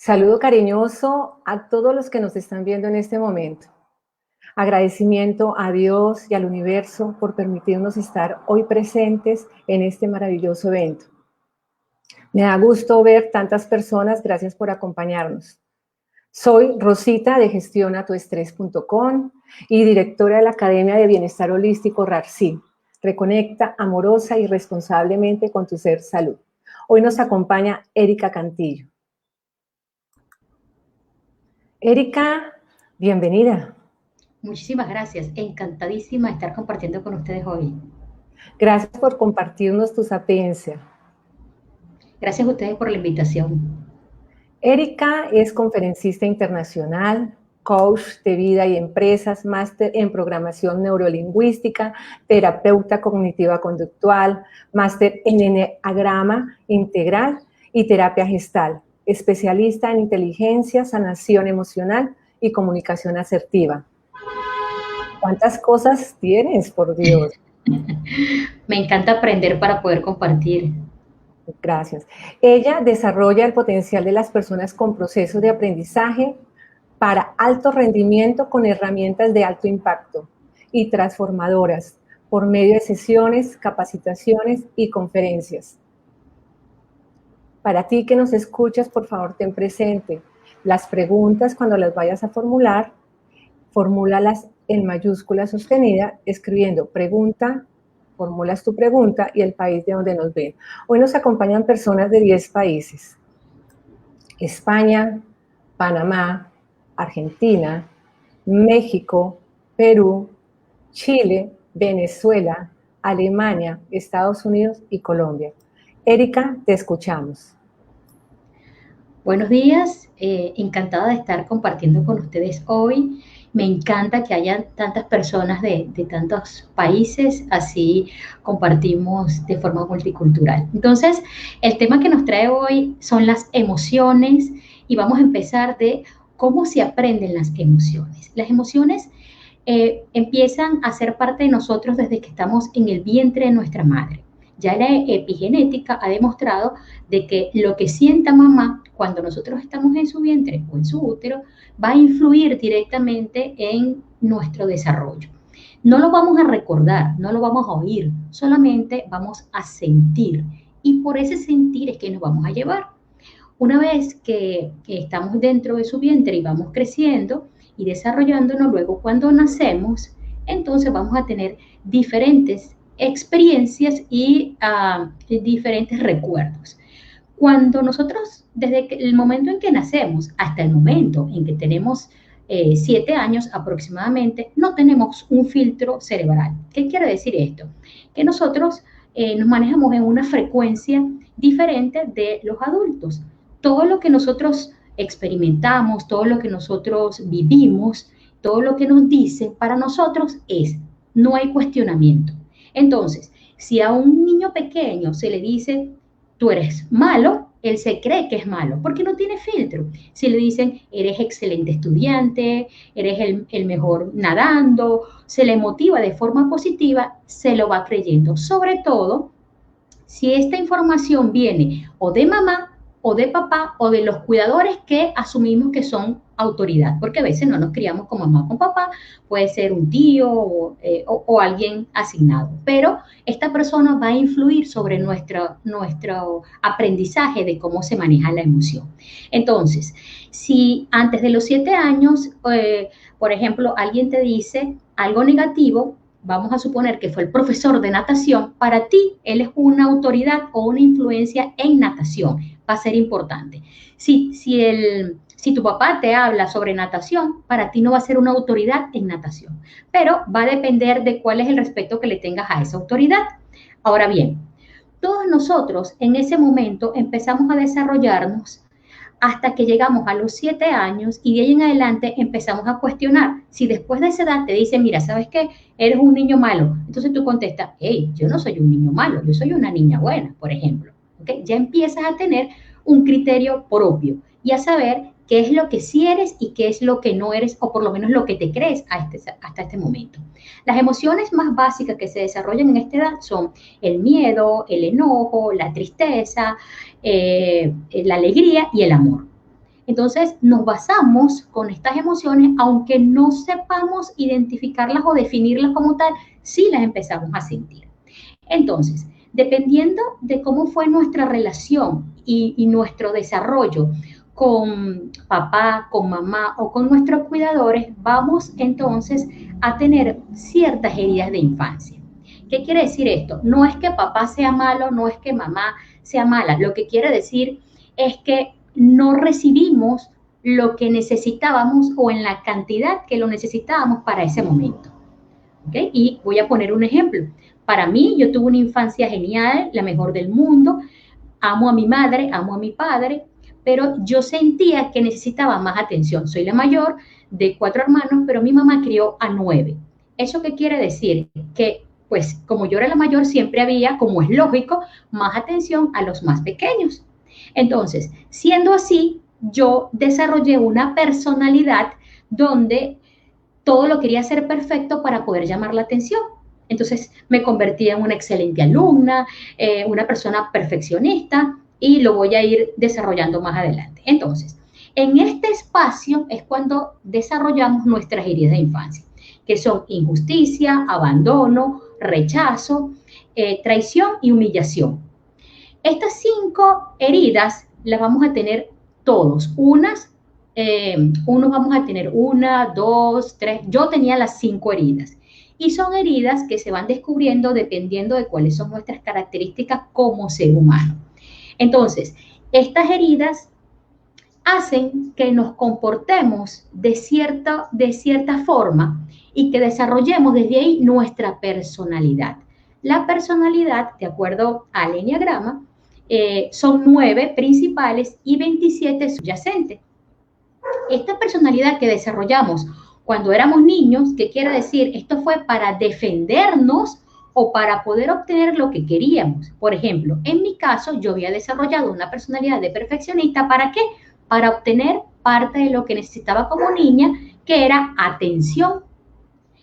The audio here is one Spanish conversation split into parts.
Saludo cariñoso a todos los que nos están viendo en este momento. Agradecimiento a Dios y al universo por permitirnos estar hoy presentes en este maravilloso evento. Me da gusto ver tantas personas, gracias por acompañarnos. Soy Rosita de gestionatuestrés.com y directora de la Academia de Bienestar Holístico RARSI. Reconecta amorosa y responsablemente con tu ser salud. Hoy nos acompaña Erika Cantillo. Erika, bienvenida. Muchísimas gracias, encantadísima de estar compartiendo con ustedes hoy. Gracias por compartirnos tu sapiencia. Gracias a ustedes por la invitación. Erika es conferencista internacional, coach de vida y empresas, máster en programación neurolingüística, terapeuta cognitiva conductual, máster en enneagrama integral y terapia gestal, especialista en inteligencia, sanación emocional y comunicación asertiva. ¿Cuántas cosas tienes, por Dios? Me encanta aprender para poder compartir. Gracias. Ella desarrolla el potencial de las personas con procesos de aprendizaje para alto rendimiento con herramientas de alto impacto y transformadoras por medio de sesiones, capacitaciones y conferencias. Para ti que nos escuchas, por favor, ten presente las preguntas cuando las vayas a formular, formúlalas en mayúscula sostenida, escribiendo pregunta, formulas tu pregunta y el país de donde nos ven. Hoy nos acompañan personas de 10 países. España, Panamá, Argentina, México, Perú, Chile, Venezuela, Alemania, Estados Unidos y Colombia. Erika, te escuchamos. Buenos días, encantada de estar compartiendo con ustedes hoy. Me encanta que haya tantas personas de tantos países, así compartimos de forma multicultural. Entonces, el tema que nos trae hoy son las emociones y vamos a empezar de cómo se aprenden las emociones. Las emociones empiezan a ser parte de nosotros desde que estamos en el vientre de nuestra madre. Ya la epigenética ha demostrado de que lo que sienta mamá cuando nosotros estamos en su vientre o en su útero va a influir directamente en nuestro desarrollo. No lo vamos a recordar, no lo vamos a oír, solamente vamos a sentir. Y por ese sentir es que nos vamos a llevar. Una vez que estamos dentro de su vientre y vamos creciendo y desarrollándonos, luego cuando nacemos, entonces vamos a tener diferentes experiencias y diferentes recuerdos. Cuando nosotros, desde el momento en que nacemos hasta el momento en que tenemos 7 años aproximadamente, no tenemos un filtro cerebral. ¿Qué quiere decir esto? Que nosotros nos manejamos en una frecuencia diferente de los adultos. Todo lo que nosotros experimentamos, todo lo que nosotros vivimos, todo lo que nos dicen, para nosotros no hay cuestionamiento. Entonces, si a un niño pequeño se le dice, tú eres malo, él se cree que es malo, porque no tiene filtro. Si le dicen, eres excelente estudiante, eres el mejor nadando, se le motiva de forma positiva, se lo va creyendo. Sobre todo, si esta información viene o de mamá, o de papá, o de los cuidadores que asumimos que son autoridad, porque a veces no nos criamos con mamá o con papá, puede ser un tío o alguien asignado, pero esta persona va a influir sobre nuestro aprendizaje de cómo se maneja la emoción. Entonces, si antes de los 7 años, por ejemplo, alguien te dice algo negativo, vamos a suponer que fue el profesor de natación, para ti él es una autoridad o una influencia en natación, va a ser importante. Si tu papá te habla sobre natación, para ti no va a ser una autoridad en natación, pero va a depender de cuál es el respeto que le tengas a esa autoridad. Ahora bien, todos nosotros en ese momento empezamos a desarrollarnos hasta que llegamos a los 7 años y de ahí en adelante empezamos a cuestionar. Si después de esa edad te dicen, mira, ¿sabes qué? Eres un niño malo. Entonces tú contestas, hey, yo no soy un niño malo, yo soy una niña buena, por ejemplo. ¿Okay? Ya empiezas a tener un criterio propio y a saber qué es lo que sí eres y qué es lo que no eres, o por lo menos lo que te crees hasta este momento. Las emociones más básicas que se desarrollan en esta edad son el miedo, el enojo, la tristeza, la alegría y el amor. Entonces nos basamos con estas emociones, aunque no sepamos identificarlas o definirlas como tal, sí las empezamos a sentir. Entonces, dependiendo de cómo fue nuestra relación y nuestro desarrollo con papá, con mamá o con nuestros cuidadores, vamos entonces a tener ciertas heridas de infancia. ¿Qué quiere decir esto? No es que papá sea malo, no es que mamá sea mala. Lo que quiere decir es que no recibimos lo que necesitábamos o en la cantidad que lo necesitábamos para ese momento. ¿Okay? Y voy a poner un ejemplo. Para mí, yo tuve una infancia genial, la mejor del mundo. Amo a mi madre, amo a mi padre, pero yo sentía que necesitaba más atención. Soy la mayor de 4 hermanos, pero mi mamá crió a 9. ¿Eso qué quiere decir? Que, pues, como yo era la mayor, siempre había, como es lógico, más atención a los más pequeños. Entonces, siendo así, yo desarrollé una personalidad donde todo lo quería hacer perfecto para poder llamar la atención. Entonces me convertí en una excelente alumna, una persona perfeccionista y lo voy a ir desarrollando más adelante. Entonces, en este espacio es cuando desarrollamos nuestras heridas de infancia, que son injusticia, abandono, rechazo, traición y humillación. Estas 5 heridas las vamos a tener todos, unos vamos a tener 1, 2, 3, yo tenía las 5 heridas. Y son heridas que se van descubriendo dependiendo de cuáles son nuestras características como ser humano. Entonces, estas heridas hacen que nos comportemos de cierta forma y que desarrollemos desde ahí nuestra personalidad. La personalidad, de acuerdo al Enneagrama, son 9 principales y 27 subyacentes. Esta personalidad que desarrollamos cuando éramos niños, ¿qué quiere decir? Esto fue para defendernos o para poder obtener lo que queríamos. Por ejemplo, en mi caso, yo había desarrollado una personalidad de perfeccionista. ¿Para qué? Para obtener parte de lo que necesitaba como niña, que era atención.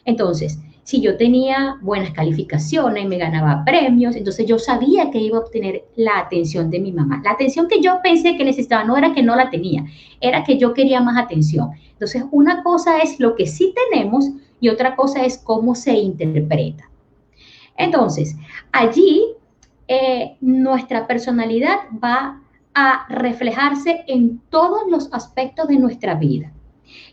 Entonces, si yo tenía buenas calificaciones, me ganaba premios, entonces yo sabía que iba a obtener la atención de mi mamá. La atención que yo pensé que necesitaba no era que no la tenía, era que yo quería más atención. Entonces, una cosa es lo que sí tenemos y otra cosa es cómo se interpreta. Entonces, allí nuestra personalidad va a reflejarse en todos los aspectos de nuestra vida.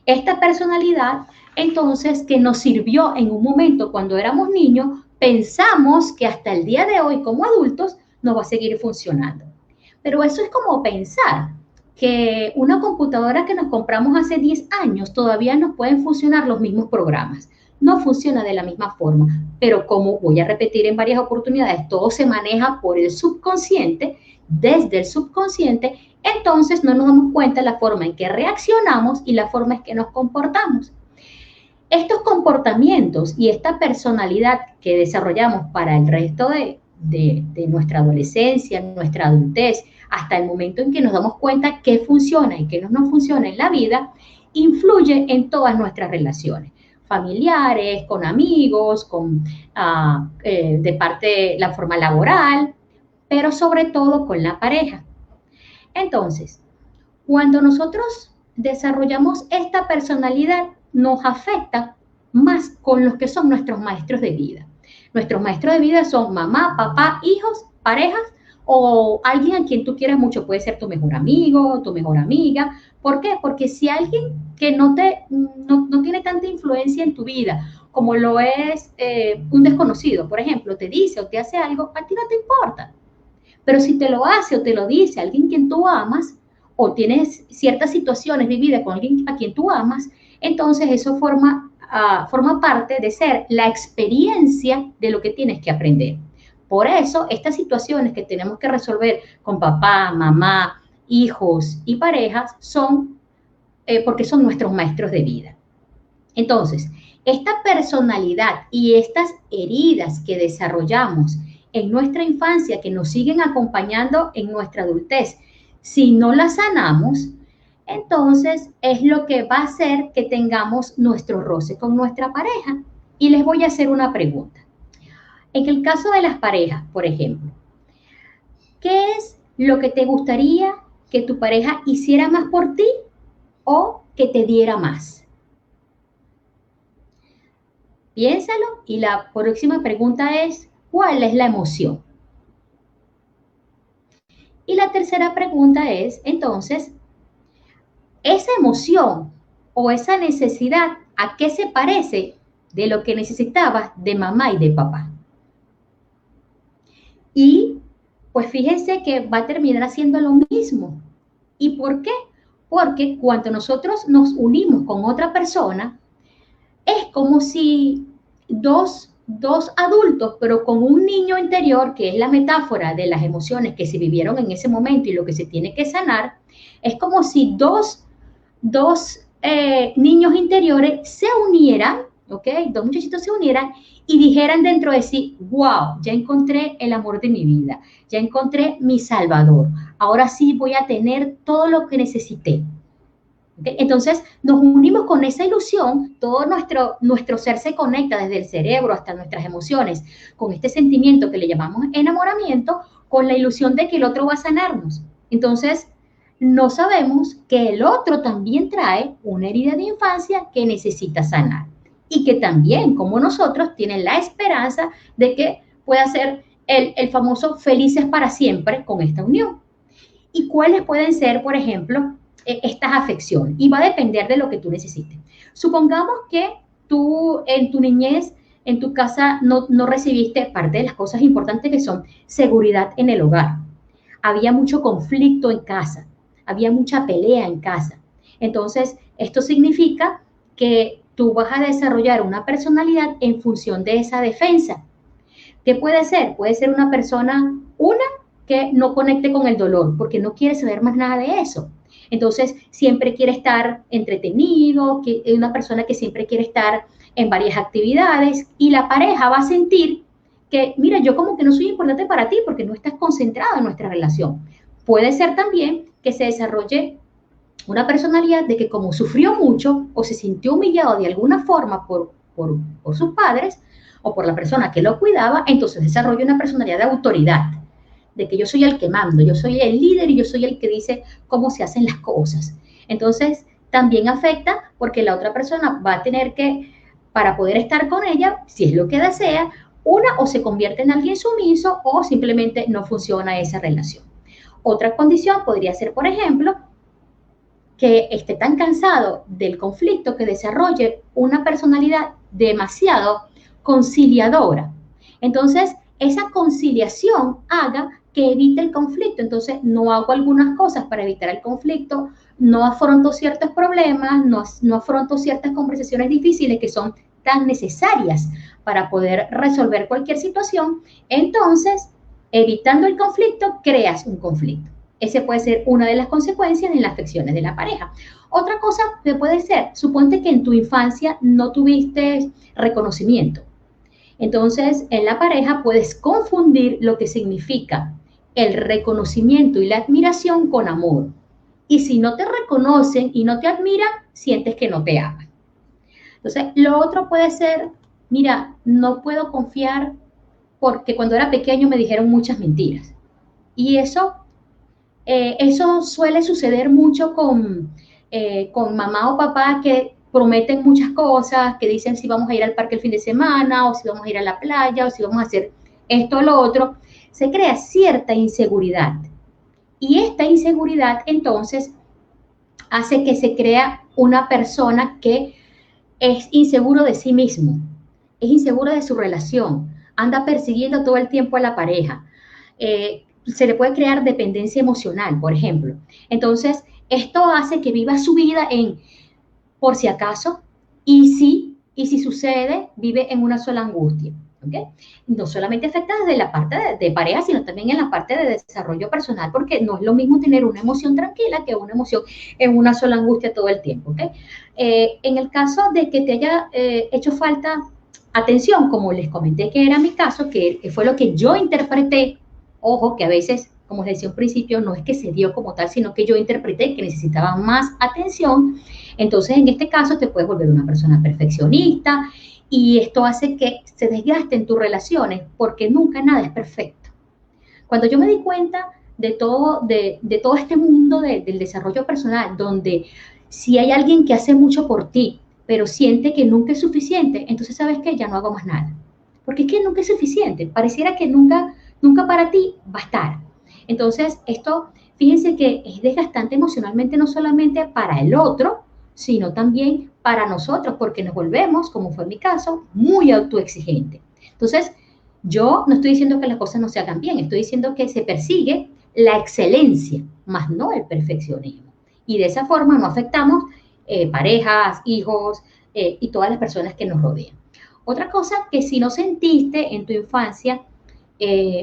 Esta personalidad, entonces, que nos sirvió en un momento cuando éramos niños, pensamos que hasta el día de hoy, como adultos, nos va a seguir funcionando. Pero eso es como pensar que una computadora que nos compramos hace 10 años todavía nos pueden funcionar los mismos programas. No funciona de la misma forma, pero como voy a repetir en varias oportunidades, todo se maneja por el subconsciente, desde el subconsciente, entonces no nos damos cuenta de la forma en que reaccionamos y la forma en que nos comportamos. Estos comportamientos y esta personalidad que desarrollamos para el resto de nuestra adolescencia, nuestra adultez, hasta el momento en que nos damos cuenta qué funciona y qué no nos funciona en la vida, influye en todas nuestras relaciones familiares, con amigos, de parte de la forma laboral, pero sobre todo con la pareja. Entonces, cuando nosotros desarrollamos esta personalidad, nos afecta más con los que son nuestros maestros de vida. Nuestros maestros de vida son mamá, papá, hijos, parejas o alguien a quien tú quieras mucho. Puede ser tu mejor amigo, tu mejor amiga. ¿Por qué? Porque si alguien que no tiene tanta influencia en tu vida, como lo es un desconocido, por ejemplo, te dice o te hace algo, a ti no te importa. Pero si te lo hace o te lo dice alguien quien tú amas, o tienes ciertas situaciones vividas con alguien a quien tú amas, entonces eso forma parte de ser la experiencia de lo que tienes que aprender. Por eso, estas situaciones que tenemos que resolver con papá, mamá, hijos y parejas son porque son nuestros maestros de vida. Entonces, esta personalidad y estas heridas que desarrollamos en nuestra infancia, que nos siguen acompañando en nuestra adultez, si no las sanamos, entonces es lo que va a hacer que tengamos nuestro roce con nuestra pareja. Y les voy a hacer una pregunta. En el caso de las parejas, por ejemplo, ¿qué es lo que te gustaría que tu pareja hiciera más por ti o que te diera más? Piénsalo y la próxima pregunta es, ¿cuál es la emoción? Y la tercera pregunta es, entonces, esa emoción o esa necesidad, ¿a qué se parece de lo que necesitabas de mamá y de papá? Y pues fíjense que va a terminar haciendo lo mismo. ¿Y por qué? Porque cuando nosotros nos unimos con otra persona, es como si dos adultos, pero con un niño interior, que es la metáfora de las emociones que se vivieron en ese momento y lo que se tiene que sanar, es como si dos niños interiores se unieran, ¿ok? Dos muchachitos se unieran y dijeran dentro de sí, wow, ya encontré el amor de mi vida, ya encontré mi salvador, ahora sí voy a tener todo lo que necesité. ¿Okay? Entonces nos unimos con esa ilusión, todo nuestro ser se conecta desde el cerebro hasta nuestras emociones, con este sentimiento que le llamamos enamoramiento, con la ilusión de que el otro va a sanarnos. Entonces, no sabemos que el otro también trae una herida de infancia que necesita sanar y que también, como nosotros, tiene la esperanza de que pueda ser el famoso felices para siempre con esta unión. ¿Y cuáles pueden ser, por ejemplo, estas afecciones? Y va a depender de lo que tú necesites. Supongamos que tú en tu niñez, en tu casa, no recibiste parte de las cosas importantes que son seguridad en el hogar. Había mucho conflicto en casa, había mucha pelea en casa. Entonces, esto significa que tú vas a desarrollar una personalidad en función de esa defensa. ¿Qué puede ser? Puede ser una persona, que no conecte con el dolor, porque no quiere saber más nada de eso. Entonces, siempre quiere estar entretenido, que es una persona que siempre quiere estar en varias actividades y la pareja va a sentir que, mira, yo como que no soy importante para ti porque no estás concentrado en nuestra relación. Puede ser también que se desarrolle una personalidad de que como sufrió mucho o se sintió humillado de alguna forma por sus padres o por la persona que lo cuidaba, entonces desarrolla una personalidad de autoridad, de que yo soy el que mando, yo soy el líder y yo soy el que dice cómo se hacen las cosas. Entonces, también afecta porque la otra persona va a tener que, para poder estar con ella, si es lo que desea, o se convierte en alguien sumiso o simplemente no funciona esa relación. Otra condición podría ser, por ejemplo, que esté tan cansado del conflicto que desarrolle una personalidad demasiado conciliadora. Entonces, esa conciliación haga que evite el conflicto. Entonces, no hago algunas cosas para evitar el conflicto, no afronto ciertos problemas, no afronto ciertas conversaciones difíciles que son tan necesarias para poder resolver cualquier situación. Entonces, evitando el conflicto, creas un conflicto. Ese puede ser una de las consecuencias en las afecciones de la pareja. Otra cosa que puede ser, suponte que en tu infancia no tuviste reconocimiento. Entonces, en la pareja puedes confundir lo que significa el reconocimiento y la admiración con amor. Y si no te reconocen y no te admiran, sientes que no te aman. Entonces, lo otro puede ser, mira, no puedo confiar porque cuando era pequeño me dijeron muchas mentiras. Y eso suele suceder mucho con mamá o papá que prometen muchas cosas, que dicen si vamos a ir al parque el fin de semana, o si vamos a ir a la playa, o si vamos a hacer esto o lo otro. Se crea cierta inseguridad. Y esta inseguridad entonces hace que se crea una persona que es inseguro de sí mismo, es inseguro de su relación, anda persiguiendo todo el tiempo a la pareja. Se le puede crear dependencia emocional, por ejemplo. Entonces, esto hace que viva su vida en por si acaso, y si sucede, vive en una sola angustia. ¿Okay? No solamente afecta desde la parte de pareja, sino también en la parte de desarrollo personal, porque no es lo mismo tener una emoción tranquila que una emoción en una sola angustia todo el tiempo. ¿Okay? En el caso de que te haya hecho falta atención, como les comenté que era mi caso, que fue lo que yo interpreté. Ojo, que a veces, como les decía al principio, no es que se dio como tal, sino que yo interpreté que necesitaba más atención. Entonces, en este caso, te puedes volver una persona perfeccionista y esto hace que se desgasten tus relaciones porque nunca nada es perfecto. Cuando yo me di cuenta de todo este mundo del desarrollo personal, donde si hay alguien que hace mucho por ti, pero siente que nunca es suficiente, entonces sabes que ya no hago más nada. Porque es que nunca es suficiente, pareciera que nunca para ti va a estar. Entonces, esto, fíjense que es desgastante emocionalmente no solamente para el otro, sino también para nosotros, porque nos volvemos, como fue mi caso, muy autoexigentes. Entonces, yo no estoy diciendo que las cosas no se hagan bien, estoy diciendo que se persigue la excelencia, más no el perfeccionismo. Y de esa forma no afectamos parejas, hijos y todas las personas que nos rodean. Otra cosa que si no sentiste en tu infancia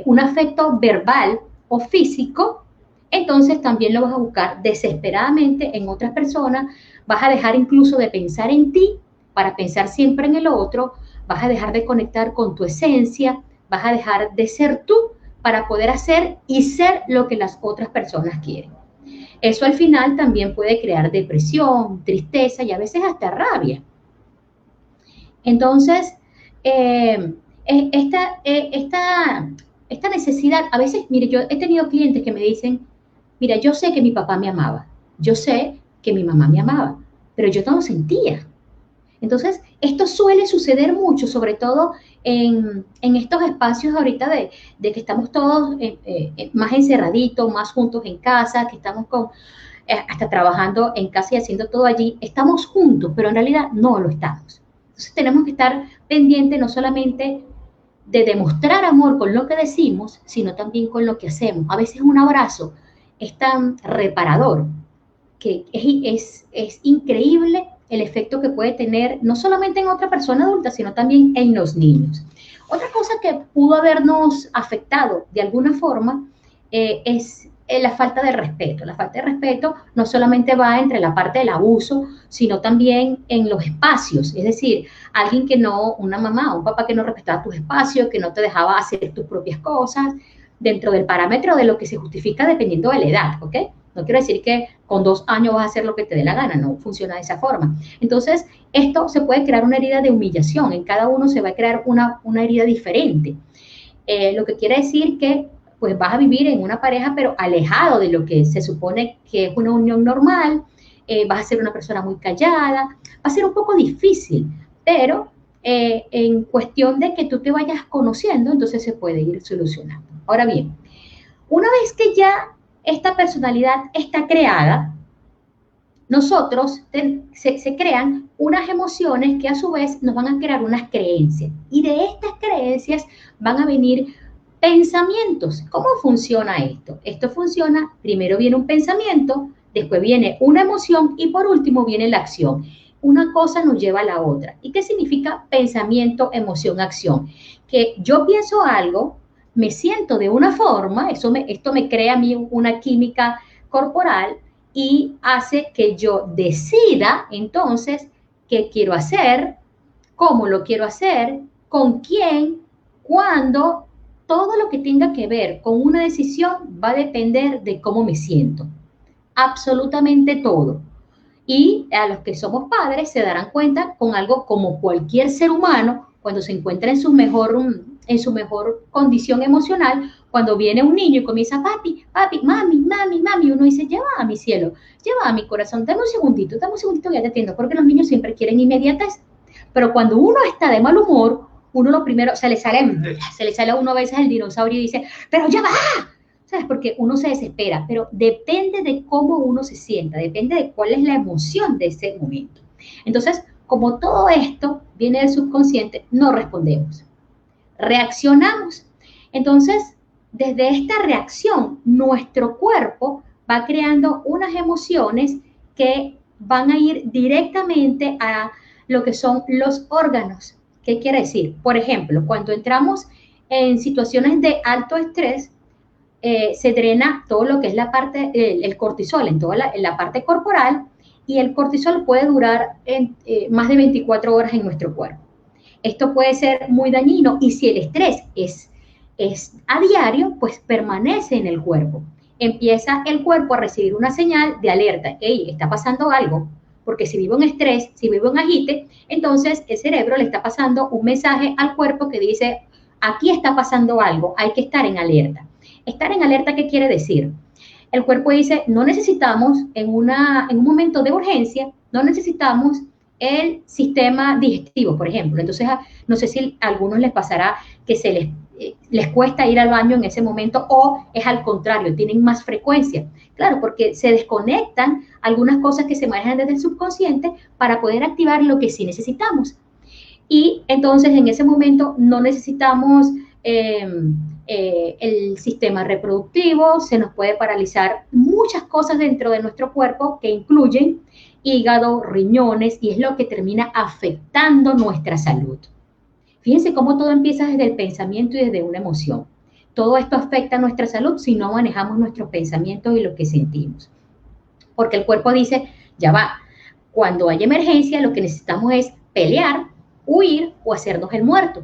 un afecto verbal o físico, entonces también lo vas a buscar desesperadamente en otras personas, vas a dejar incluso de pensar en ti para pensar siempre en el otro, vas a dejar de conectar con tu esencia, vas a dejar de ser tú para poder hacer y ser lo que las otras personas quieren. Eso al final también puede crear depresión, tristeza y a veces hasta rabia. Entonces, eh, esta necesidad, a veces, mire, yo he tenido clientes que me dicen, mira, yo sé que mi papá me amaba, yo sé que mi mamá me amaba, pero yo no lo sentía. Entonces, esto suele suceder mucho, sobre todo en estos espacios ahorita de que estamos todos más encerraditos, más juntos en casa, que estamos hasta trabajando en casa y haciendo todo allí. Estamos juntos, pero en realidad no lo estamos. Entonces, tenemos que estar pendientes no solamente de demostrar amor con lo que decimos, sino también con lo que hacemos. A veces un abrazo es tan reparador que es increíble el efecto que puede tener no solamente en otra persona adulta, sino también en los niños. Otra cosa que pudo habernos afectado de alguna forma es la falta de respeto. La falta de respeto no solamente va entre la parte del abuso, sino también en los espacios. Es decir, alguien que no, una mamá o un papá que no respetaba tus espacios, que no te dejaba hacer tus propias cosas, dentro del parámetro de lo que se justifica dependiendo de la edad, ¿ok? No quiero decir que con 2 años vas a hacer lo que te dé la gana, no funciona de esa forma. Entonces, esto se puede crear una herida de humillación, en cada uno se va a crear una herida diferente. Lo que quiere decir que pues vas a vivir en una pareja, pero alejado de lo que se supone que es una unión normal, vas a ser una persona muy callada, va a ser un poco difícil, pero en cuestión de que tú te vayas conociendo, entonces se puede ir solucionando. Ahora bien, una vez que ya esta personalidad está creada, nosotros se crean unas emociones que a su vez nos van a crear unas creencias. Y de estas creencias van a venir pensamientos. ¿Cómo funciona esto? Esto funciona, primero viene un pensamiento, después viene una emoción y por último viene la acción. Una cosa nos lleva a la otra. ¿Y qué significa pensamiento, emoción, acción? Que yo pienso algo, me siento de una forma, esto me crea a mí una química corporal y hace que yo decida entonces qué quiero hacer, cómo lo quiero hacer, con quién, cuándo, todo lo que tenga que ver con una decisión va a depender de cómo me siento. Absolutamente todo. Y a los que somos padres se darán cuenta con algo como cualquier ser humano, cuando se encuentra en su mejor condición emocional, cuando viene un niño y comienza, papi, papi, mami, mami, mami, uno dice, ya va, mi cielo, ya va, mi corazón, dame un segundito, ya te atiendo, porque los niños siempre quieren inmediatez. Pero cuando uno está de mal humor, uno lo primero, se le sale a uno a veces el dinosaurio y dice, pero ya va, ¿sabes? Porque uno se desespera, pero depende de cómo uno se sienta, depende de cuál es la emoción de ese momento. Entonces, como todo esto viene del subconsciente, no respondemos, reaccionamos. Entonces, desde esta reacción, nuestro cuerpo va creando unas emociones que van a ir directamente a lo que son los órganos. ¿Qué quiere decir? Por ejemplo, cuando entramos en situaciones de alto estrés, se drena todo lo que es la parte, el cortisol en toda en la parte corporal y el cortisol puede durar más de 24 horas en nuestro cuerpo. Esto puede ser muy dañino y si el estrés es a diario, pues permanece en el cuerpo. Empieza el cuerpo a recibir una señal de alerta. Hey, está pasando algo, porque si vivo en estrés, si vivo en agite, entonces el cerebro le está pasando un mensaje al cuerpo que dice, aquí está pasando algo, hay que estar en alerta. Estar en alerta, ¿qué quiere decir? El cuerpo dice, no necesitamos en un momento de urgencia, no necesitamos el sistema digestivo, por ejemplo. Entonces, no sé si a algunos les pasará que les cuesta ir al baño en ese momento o es al contrario, tienen más frecuencia. Claro, porque se desconectan algunas cosas que se manejan desde el subconsciente para poder activar lo que sí necesitamos. Y entonces en ese momento no necesitamos el sistema reproductivo, se nos puede paralizar muchas cosas dentro de nuestro cuerpo que incluyen hígado, riñones, y es lo que termina afectando nuestra salud. Fíjense cómo todo empieza desde el pensamiento y desde una emoción. Todo esto afecta a nuestra salud si no manejamos nuestros pensamientos y lo que sentimos. Porque el cuerpo dice, ya va, cuando hay emergencia lo que necesitamos es pelear, huir o hacernos el muerto.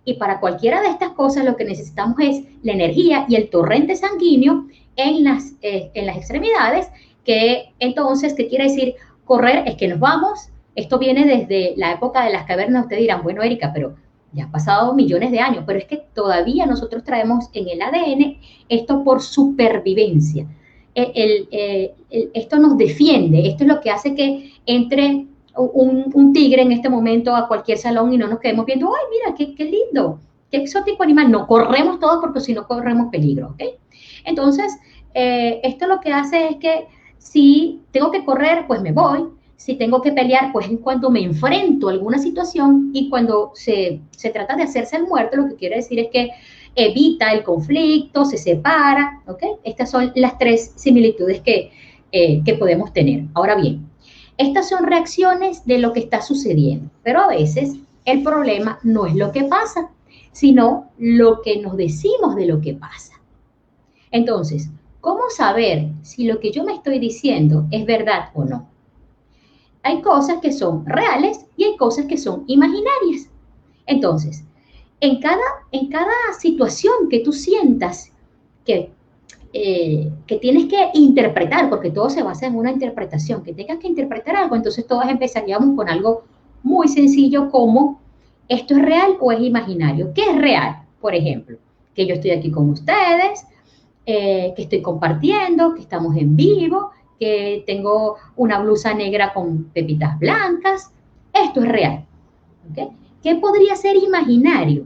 Y para cualquiera de estas cosas lo que necesitamos es la energía y el torrente sanguíneo en las extremidades, que entonces, ¿qué quiere decir? Correr es que nos vamos. Esto viene desde la época de las cavernas. Ustedes dirán, bueno, Erika, pero ya han pasado millones de años, pero es que todavía nosotros traemos en el ADN esto por supervivencia. Esto nos defiende, esto es lo que hace que entre un tigre en este momento a cualquier salón y no nos quedemos viendo, ay, mira, qué lindo, qué exótico animal. No, corremos todos porque si no corremos peligro, ¿ok? Entonces, esto lo que hace es que si tengo que correr, pues me voy. Si tengo que pelear, pues es cuando me enfrento a alguna situación, y cuando se trata de hacerse el muerto, lo que quiere decir es que evita el conflicto, se separa, ¿ok? Estas son las tres similitudes que podemos tener. Ahora bien, estas son reacciones de lo que está sucediendo, pero a veces el problema no es lo que pasa, sino lo que nos decimos de lo que pasa. Entonces, ¿cómo saber si lo que yo me estoy diciendo es verdad o no? Hay cosas que son reales y hay cosas que son imaginarias. Entonces, en cada situación que tú sientas que tienes que interpretar, porque todo se basa en una interpretación, que tengas que interpretar algo, entonces todas empezaríamos con algo muy sencillo como, ¿esto es real o es imaginario? ¿Qué es real? Por ejemplo, que yo estoy aquí con ustedes, que estoy compartiendo, que estamos en vivo, que tengo una blusa negra con pepitas blancas. Esto es real. ¿Okay? ¿Qué podría ser imaginario?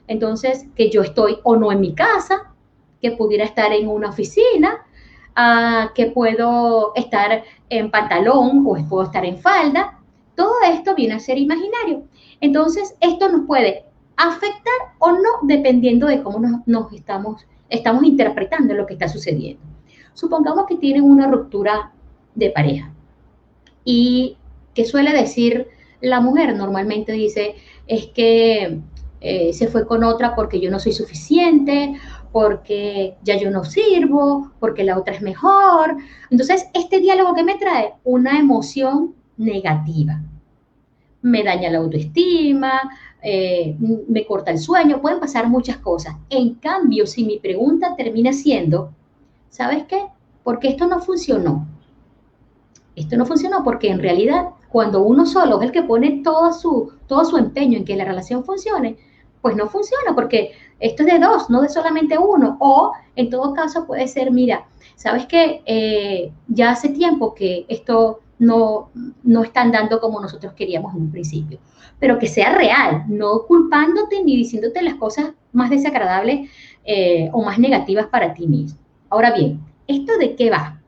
Entonces, que yo estoy o no en mi casa, que pudiera estar en una oficina, que puedo estar en pantalón o puedo estar en falda. Todo esto viene a ser imaginario. Entonces, esto nos puede afectar o no dependiendo de cómo nos estamos interpretando lo que está sucediendo. Supongamos que tienen una ruptura de pareja. ¿Y qué suele decir la mujer? Normalmente dice, es que se fue con otra porque yo no soy suficiente, porque ya yo no sirvo, porque la otra es mejor. Entonces, este diálogo que me trae una emoción negativa. Me daña la autoestima, me corta el sueño, pueden pasar muchas cosas. En cambio, si mi pregunta termina siendo, ¿sabes qué? Porque esto no funcionó. Esto no funcionó porque en realidad cuando uno solo es el que pone todo su empeño en que la relación funcione, pues no funciona, porque esto es de dos, no de solamente uno. O en todo caso puede ser, mira, ¿sabes qué? Ya hace tiempo que esto no está andando como nosotros queríamos en un principio. Pero que sea real, no culpándote ni diciéndote las cosas más desagradables o más negativas para ti mismo. Ahora bien, ¿esto de qué va?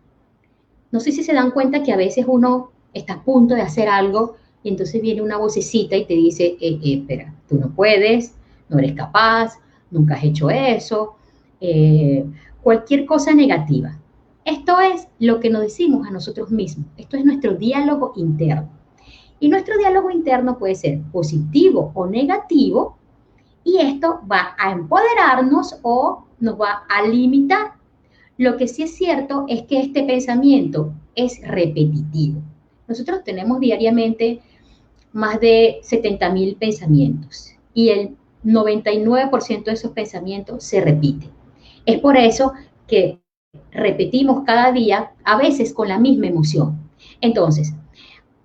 No sé si se dan cuenta que a veces uno está a punto de hacer algo y entonces viene una vocecita y te dice, espera, tú no puedes, no eres capaz, nunca has hecho eso, cualquier cosa negativa. Esto es lo que nos decimos a nosotros mismos. Esto es nuestro diálogo interno. Y nuestro diálogo interno puede ser positivo o negativo, y esto va a empoderarnos o nos va a limitar. Lo que sí es cierto es que este pensamiento es repetitivo. Nosotros tenemos diariamente más de 70.000 pensamientos y el 99% de esos pensamientos se repiten. Es por eso que repetimos cada día, a veces con la misma emoción. Entonces,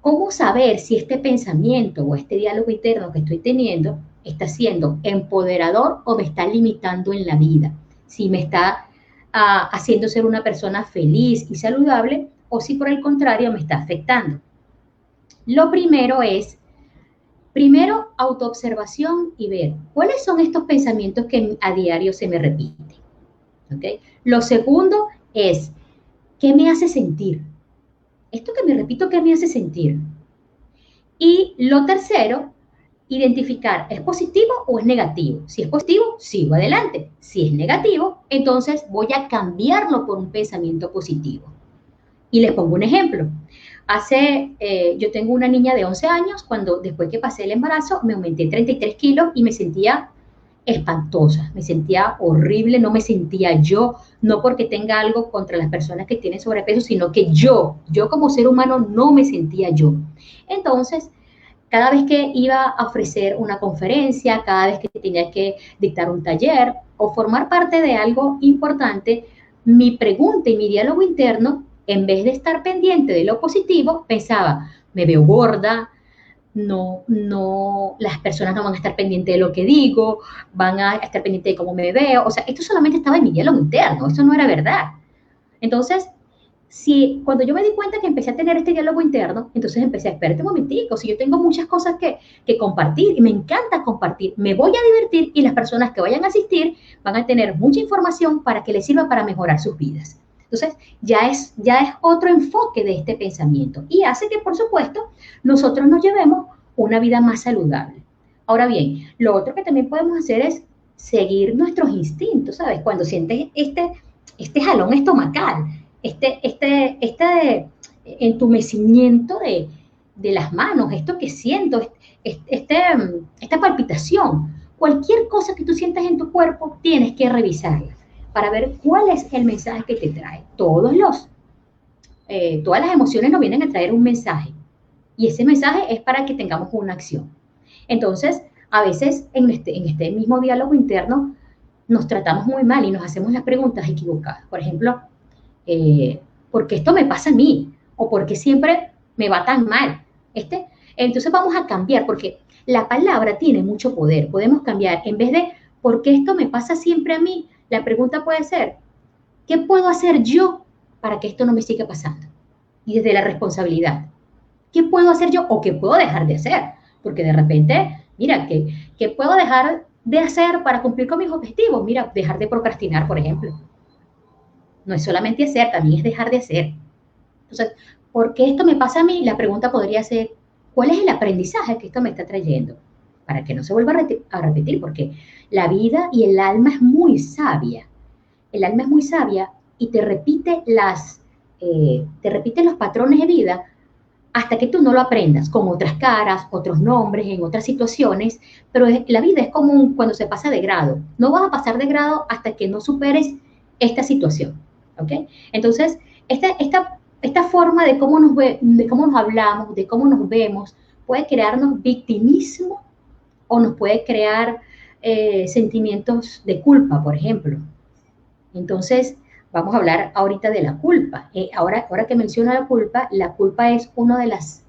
¿cómo saber si este pensamiento o este diálogo interno que estoy teniendo está siendo empoderador o me está limitando en la vida? si me está haciendo ser una persona feliz y saludable o si por el contrario me está afectando. Lo primero es, autoobservación y ver cuáles son estos pensamientos que a diario se me repiten. ¿Okay? Lo segundo es, ¿qué me hace sentir? Esto que me repito, ¿qué me hace sentir? Y lo tercero, identificar, ¿es positivo o es negativo? Si es positivo, sigo adelante. Si es negativo, entonces voy a cambiarlo por un pensamiento positivo. Y les pongo un ejemplo. Yo tengo una niña de 11 años, después que pasé el embarazo, me aumenté 33 kilos y me sentía espantosa, me sentía horrible, no me sentía yo, no porque tenga algo contra las personas que tienen sobrepeso, sino que yo como ser humano no me sentía yo. Entonces, cada vez que iba a ofrecer una conferencia, cada vez que tenía que dictar un taller o formar parte de algo importante, mi pregunta y mi diálogo interno, en vez de estar pendiente de lo positivo, pensaba, me veo gorda, las personas no van a estar pendientes de lo que digo, van a estar pendientes de cómo me veo, o sea, esto solamente estaba en mi diálogo interno, esto no era verdad. Entonces, cuando yo me di cuenta que empecé a tener este diálogo interno, entonces empecé a espérate un momentico, si yo tengo muchas cosas que compartir y me encanta compartir, me voy a divertir y las personas que vayan a asistir van a tener mucha información para que les sirva para mejorar sus vidas. Entonces, ya es otro enfoque de este pensamiento y hace que, por supuesto, nosotros nos llevemos una vida más saludable. Ahora bien, lo otro que también podemos hacer es seguir nuestros instintos, ¿sabes? Cuando sientes este jalón estomacal, este entumecimiento de las manos, esto que siento, esta palpitación, cualquier cosa que tú sientas en tu cuerpo, tienes que revisarla para ver cuál es el mensaje que te trae. Todas las emociones nos vienen a traer un mensaje y ese mensaje es para que tengamos una acción. Entonces, a veces en este mismo diálogo interno nos tratamos muy mal y nos hacemos las preguntas equivocadas. Por ejemplo, ¿por qué esto me pasa a mí? ¿O por qué siempre me va tan mal? Entonces vamos a cambiar, porque la palabra tiene mucho poder. Podemos cambiar, en vez de ¿por qué esto me pasa siempre a mí? La pregunta puede ser, ¿qué puedo hacer yo para que esto no me siga pasando? Y desde la responsabilidad, ¿qué puedo hacer yo o qué puedo dejar de hacer? Porque de repente, mira, ¿qué puedo dejar de hacer para cumplir con mis objetivos? Mira, dejar de procrastinar, por ejemplo. No es solamente hacer, también es dejar de hacer. Entonces, ¿por qué esto me pasa a mí? La pregunta podría ser, ¿cuál es el aprendizaje que esto me está trayendo? Para que no se vuelva a repetir, porque la vida y el alma es muy sabia. El alma es muy sabia y te repite los patrones de vida hasta que tú no lo aprendas, con otras caras, otros nombres, en otras situaciones, pero la vida es como cuando se pasa de grado. No vas a pasar de grado hasta que no superes esta situación, ¿ok? Entonces, esta forma de cómo nos hablamos, de cómo nos vemos, puede crearnos victimismo o nos puede crear sentimientos de culpa, por ejemplo. Entonces, vamos a hablar ahorita de la culpa. Ahora que menciono la culpa es una de las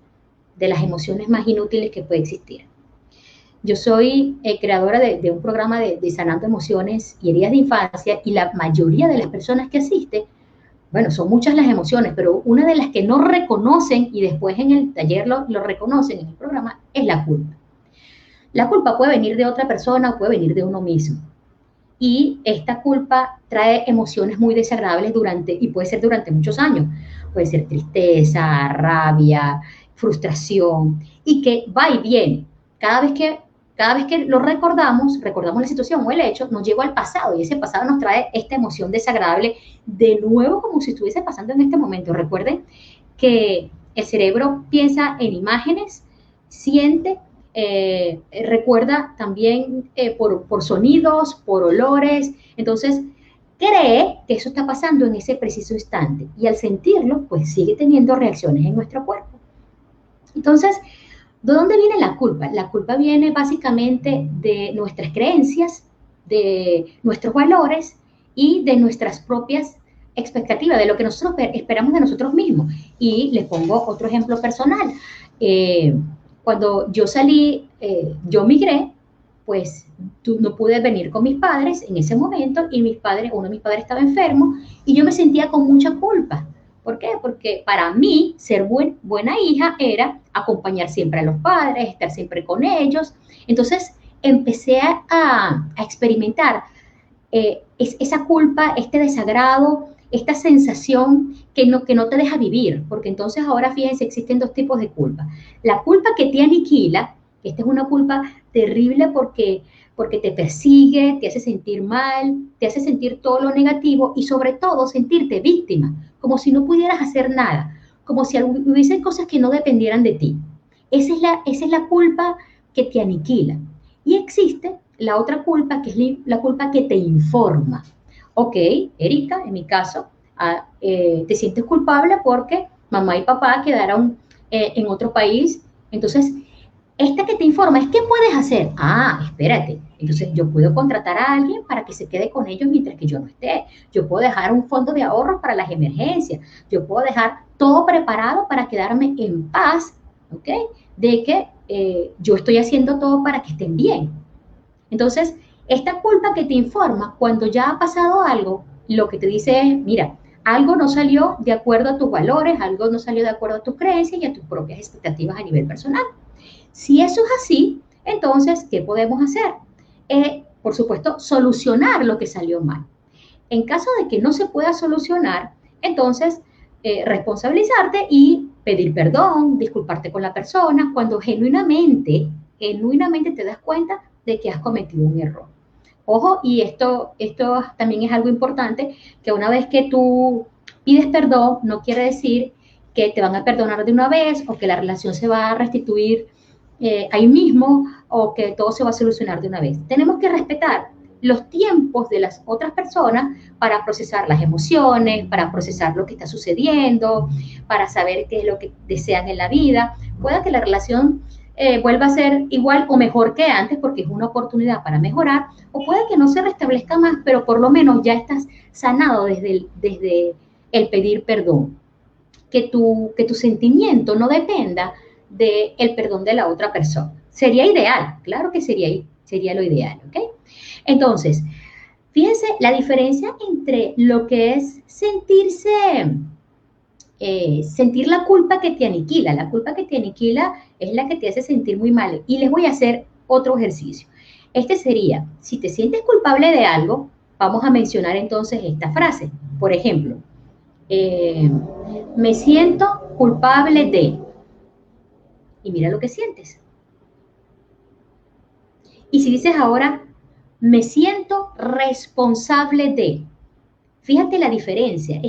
emociones más inútiles que puede existir. Yo soy creadora de un programa de sanando emociones y heridas de infancia y la mayoría de las personas que asisten, bueno, son muchas las emociones, pero una de las que no reconocen y después en el taller lo reconocen en el programa es la culpa. La culpa puede venir de otra persona o puede venir de uno mismo. Y esta culpa trae emociones muy desagradables y puede ser durante muchos años. Puede ser tristeza, rabia, frustración, y que va y viene. Cada vez que lo recordamos la situación o el hecho, nos lleva al pasado y ese pasado nos trae esta emoción desagradable de nuevo como si estuviese pasando en este momento. Recuerden que el cerebro piensa en imágenes, siente, recuerda también por sonidos, por olores, entonces cree que eso está pasando en ese preciso instante y al sentirlo, pues sigue teniendo reacciones en nuestro cuerpo. Entonces, ¿de dónde viene la culpa? La culpa viene básicamente de nuestras creencias, de nuestros valores y de nuestras propias expectativas, de lo que nosotros esperamos de nosotros mismos. Y les pongo otro ejemplo personal. Cuando yo salí, yo migré pues no pude venir con mis padres en ese momento y uno de mis padres estaba enfermo y yo me sentía con mucha culpa. ¿Por qué? Porque para mí ser buena hija era acompañar siempre a los padres, estar siempre con ellos. Entonces empecé a experimentar esa culpa, este desagrado, esta sensación que no te deja vivir, porque entonces ahora fíjense, existen dos tipos de culpa. La culpa que te aniquila, esta es una culpa terrible porque te persigue, te hace sentir mal, te hace sentir todo lo negativo y sobre todo sentirte víctima, como si no pudieras hacer nada, como si hubiesen cosas que no dependieran de ti. Esa es la culpa que te aniquila. Y existe la otra culpa, que es la culpa que te informa. Ok, Erika, en mi caso, te sientes culpable porque mamá y papá quedaron en otro país. Entonces, esta que te informa es qué puedes hacer. Ah, espérate. Entonces, yo puedo contratar a alguien para que se quede con ellos mientras que yo no esté. Yo puedo dejar un fondo de ahorro para las emergencias. Yo puedo dejar todo preparado para quedarme en paz, ¿ok? De que yo estoy haciendo todo para que estén bien. Entonces, esta culpa que te informa cuando ya ha pasado algo, lo que te dice es, mira, algo no salió de acuerdo a tus valores, algo no salió de acuerdo a tus creencias y a tus propias expectativas a nivel personal. Si eso es así, entonces, ¿qué podemos hacer? Por supuesto, solucionar lo que salió mal. En caso de que no se pueda solucionar, entonces, responsabilizarte y pedir perdón, disculparte con la persona, cuando genuinamente te das cuenta de que has cometido un error. Ojo, y esto también es algo importante, que una vez que tú pides perdón, no quiere decir que te van a perdonar de una vez o que la relación se va a restituir ahí mismo o que todo se va a solucionar de una vez. Tenemos que respetar los tiempos de las otras personas para procesar las emociones, para procesar lo que está sucediendo, para saber qué es lo que desean en la vida. Pueda que la relación vuelva a ser igual o mejor que antes porque es una oportunidad para mejorar, o puede que no se restablezca más, pero por lo menos ya estás sanado desde el pedir perdón. Que tu sentimiento no dependa del perdón de la otra persona. Sería ideal, claro que sería lo ideal, ¿ok? Entonces, fíjense la diferencia entre lo que es sentir la culpa que te aniquila. La culpa que te aniquila es la que te hace sentir muy mal. Y les voy a hacer otro ejercicio. Este sería, si te sientes culpable de algo, vamos a mencionar entonces esta frase. Por ejemplo, me siento culpable de, y mira lo que sientes. Y si dices ahora, me siento responsable de, fíjate la diferencia.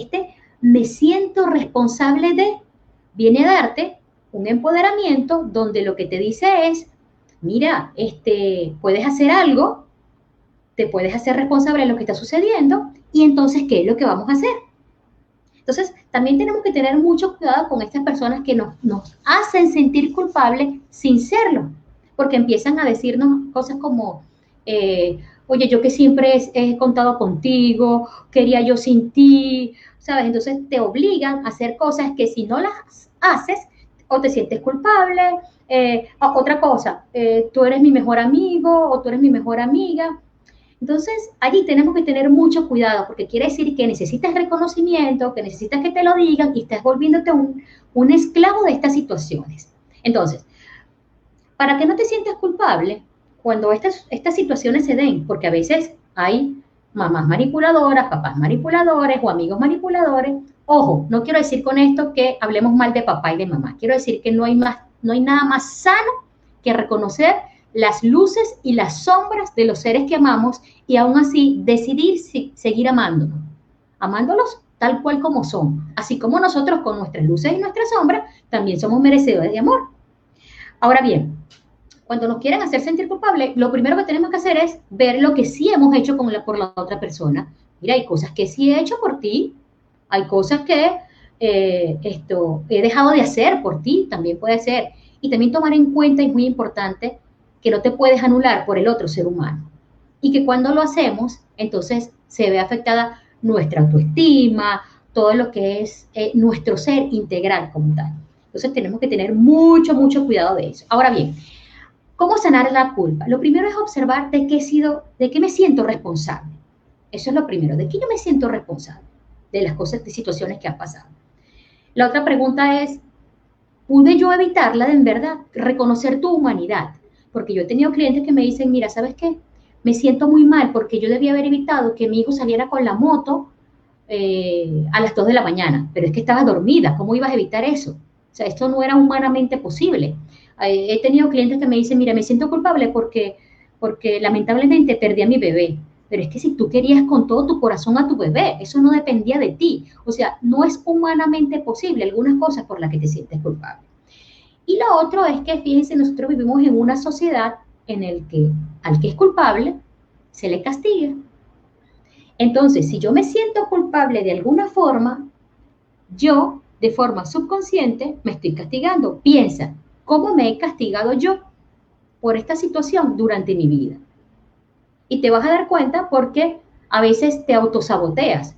Me siento responsable de viene a darte un empoderamiento donde lo que te dice es, mira, puedes hacer algo, te puedes hacer responsable de lo que está sucediendo y entonces, ¿qué es lo que vamos a hacer? Entonces, también tenemos que tener mucho cuidado con estas personas que nos hacen sentir culpables sin serlo, porque empiezan a decirnos cosas como, oye, yo que siempre he contado contigo, quería yo sin ti, ¿sabes? Entonces te obligan a hacer cosas que si no las haces, o te sientes culpable, otra cosa, tú eres mi mejor amigo o tú eres mi mejor amiga. Entonces, allí tenemos que tener mucho cuidado porque quiere decir que necesitas reconocimiento, que necesitas que te lo digan y estás volviéndote un esclavo de estas situaciones. Entonces, para que no te sientas culpable cuando estas situaciones se den, porque a veces hay mamás manipuladoras, papás manipuladores o amigos manipuladores. Ojo, no quiero decir con esto que hablemos mal de papá y de mamá. Quiero decir que no hay nada más sano que reconocer las luces y las sombras de los seres que amamos y aún así decidir seguir amándolos tal cual como son. Así como nosotros con nuestras luces y nuestras sombras también somos merecedores de amor. Ahora bien, cuando nos quieren hacer sentir culpables, lo primero que tenemos que hacer es ver lo que sí hemos hecho por la otra persona. Mira, hay cosas que sí he hecho por ti, hay cosas que he dejado de hacer por ti, también puede ser. Y también tomar en cuenta, es muy importante, que no te puedes anular por el otro ser humano. Y que cuando lo hacemos, entonces se ve afectada nuestra autoestima, todo lo que es nuestro ser integral como tal. Entonces tenemos que tener mucho, mucho cuidado de eso. Ahora bien, ¿Cómo sanar la culpa? Lo primero es observar de qué me siento responsable. Eso es lo primero, de qué yo me siento responsable, de las cosas, de situaciones que han pasado. La otra pregunta es, ¿pude yo evitarla de en verdad? Reconocer tu humanidad. Porque yo he tenido clientes que me dicen, mira, ¿sabes qué? Me siento muy mal porque yo debía haber evitado que mi hijo saliera con la moto a las 2 de la mañana, pero es que estabas dormida, ¿cómo ibas a evitar eso? O sea, esto no era humanamente posible. He tenido clientes que me dicen, mira, me siento culpable porque lamentablemente perdí a mi bebé, pero es que si tú querías con todo tu corazón a tu bebé, eso no dependía de ti. O sea, no es humanamente posible algunas cosas por las que te sientes culpable. Y lo otro es que, fíjense, nosotros vivimos en una sociedad en el que al que es culpable se le castiga. Entonces, si yo me siento culpable de alguna forma, yo, de forma subconsciente, me estoy castigando. Piensa, ¿cómo me he castigado yo por esta situación durante mi vida? Y te vas a dar cuenta porque a veces te autosaboteas.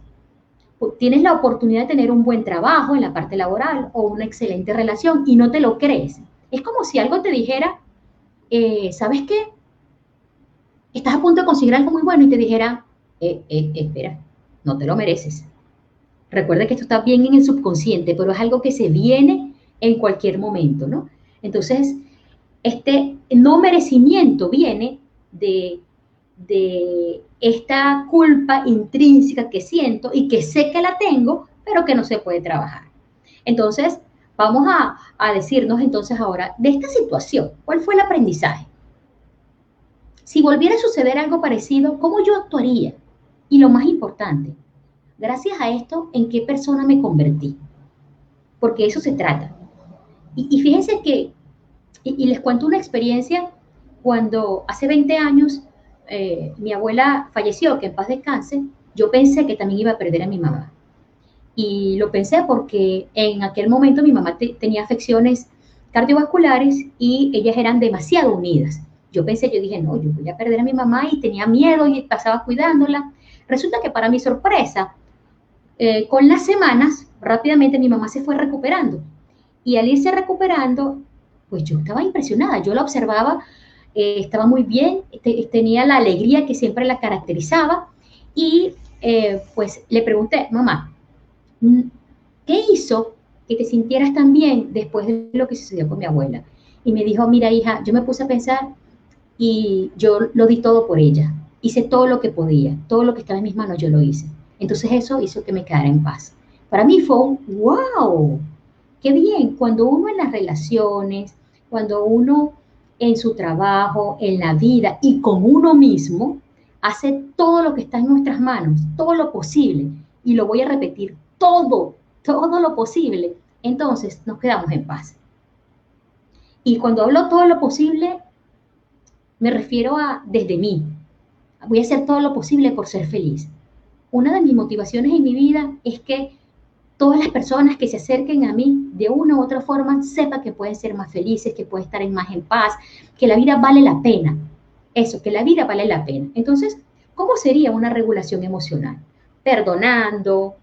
Tienes la oportunidad de tener un buen trabajo en la parte laboral o una excelente relación y no te lo crees. Es como si algo te dijera, ¿sabes qué? Estás a punto de conseguir algo muy bueno y te dijera, espera, no te lo mereces. Recuerda que esto está bien en el subconsciente, pero es algo que se viene en cualquier momento, ¿no? Entonces, este no merecimiento viene de esta culpa intrínseca que siento y que sé que la tengo, pero que no se puede trabajar. Entonces, vamos a decirnos entonces ahora, de esta situación, ¿cuál fue el aprendizaje? Si volviera a suceder algo parecido, ¿cómo yo actuaría? Y lo más importante, gracias a esto, ¿en qué persona me convertí? Porque eso se trata. Y fíjense que, y les cuento una experiencia, cuando hace 20 años mi abuela falleció, que en paz descanse, yo pensé que también iba a perder a mi mamá. Y lo pensé porque en aquel momento mi mamá tenía afecciones cardiovasculares y ellas eran demasiado unidas. Yo pensé, yo dije, no, yo voy a perder a mi mamá y tenía miedo y pasaba cuidándola. Resulta que para mi sorpresa, con las semanas, rápidamente mi mamá se fue recuperando. Y al irse recuperando, pues yo estaba impresionada, yo la observaba, estaba muy bien, tenía la alegría que siempre la caracterizaba y pues le pregunté, mamá, ¿qué hizo que te sintieras tan bien después de lo que sucedió con mi abuela? Y me dijo, mira hija, yo me puse a pensar y yo lo di todo por ella. Hice todo lo que podía, todo lo que estaba en mis manos yo lo hice. Entonces eso hizo que me quedara en paz. Para mí fue un wow, qué bien, cuando uno en las relaciones, cuando uno en su trabajo, en la vida y con uno mismo, hace todo lo que está en nuestras manos, todo lo posible, y lo voy a repetir, todo lo posible, entonces nos quedamos en paz. Y cuando hablo todo lo posible, me refiero a desde mí. Voy a hacer todo lo posible por ser feliz. Una de mis motivaciones en mi vida es que todas las personas que se acerquen a mí de una u otra forma sepan que pueden ser más felices, que pueden estar más en paz, que la vida vale la pena. Eso, que la vida vale la pena. Entonces, ¿cómo sería una regulación emocional? Perdonando,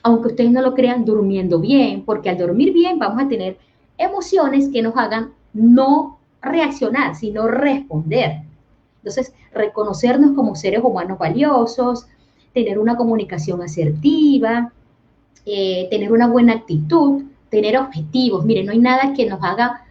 aunque ustedes no lo crean, durmiendo bien, porque al dormir bien vamos a tener emociones que nos hagan no reaccionar, sino responder. Entonces, reconocernos como seres humanos valiosos, tener una comunicación asertiva, tener una buena actitud, tener objetivos. Miren, no hay nada que nos haga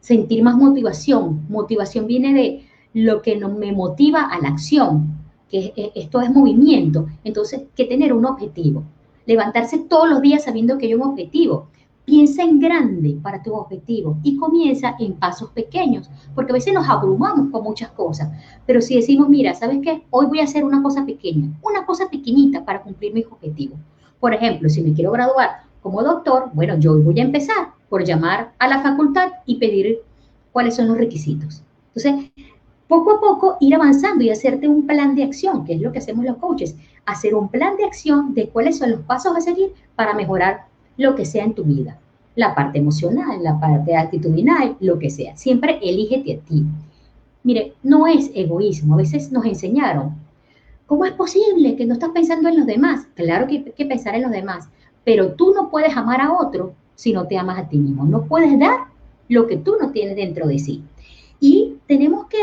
sentir más motivación. Motivación viene de lo que me motiva a la acción, que esto es movimiento. Entonces, que tener un objetivo. Levantarse todos los días sabiendo que hay un objetivo. Piensa en grande para tu objetivo y comienza en pasos pequeños, porque a veces nos abrumamos con muchas cosas, pero si decimos, mira, ¿sabes qué? Hoy voy a hacer una cosa pequeña, una cosa pequeñita para cumplir mis objetivos. Por ejemplo, si me quiero graduar como doctor, bueno, yo voy a empezar por llamar a la facultad y pedir cuáles son los requisitos. Entonces, poco a poco ir avanzando y hacerte un plan de acción, que es lo que hacemos los coaches, hacer un plan de acción de cuáles son los pasos a seguir para mejorar lo que sea en tu vida, la parte emocional, la parte actitudinal, lo que sea. Siempre elígete a ti. Mire, no es egoísmo, a veces nos enseñaron, ¿cómo es posible que no estás pensando en los demás? Claro que hay que pensar en los demás, pero tú no puedes amar a otro si no te amas a ti mismo, no puedes dar lo que tú no tienes dentro de sí. Y tenemos que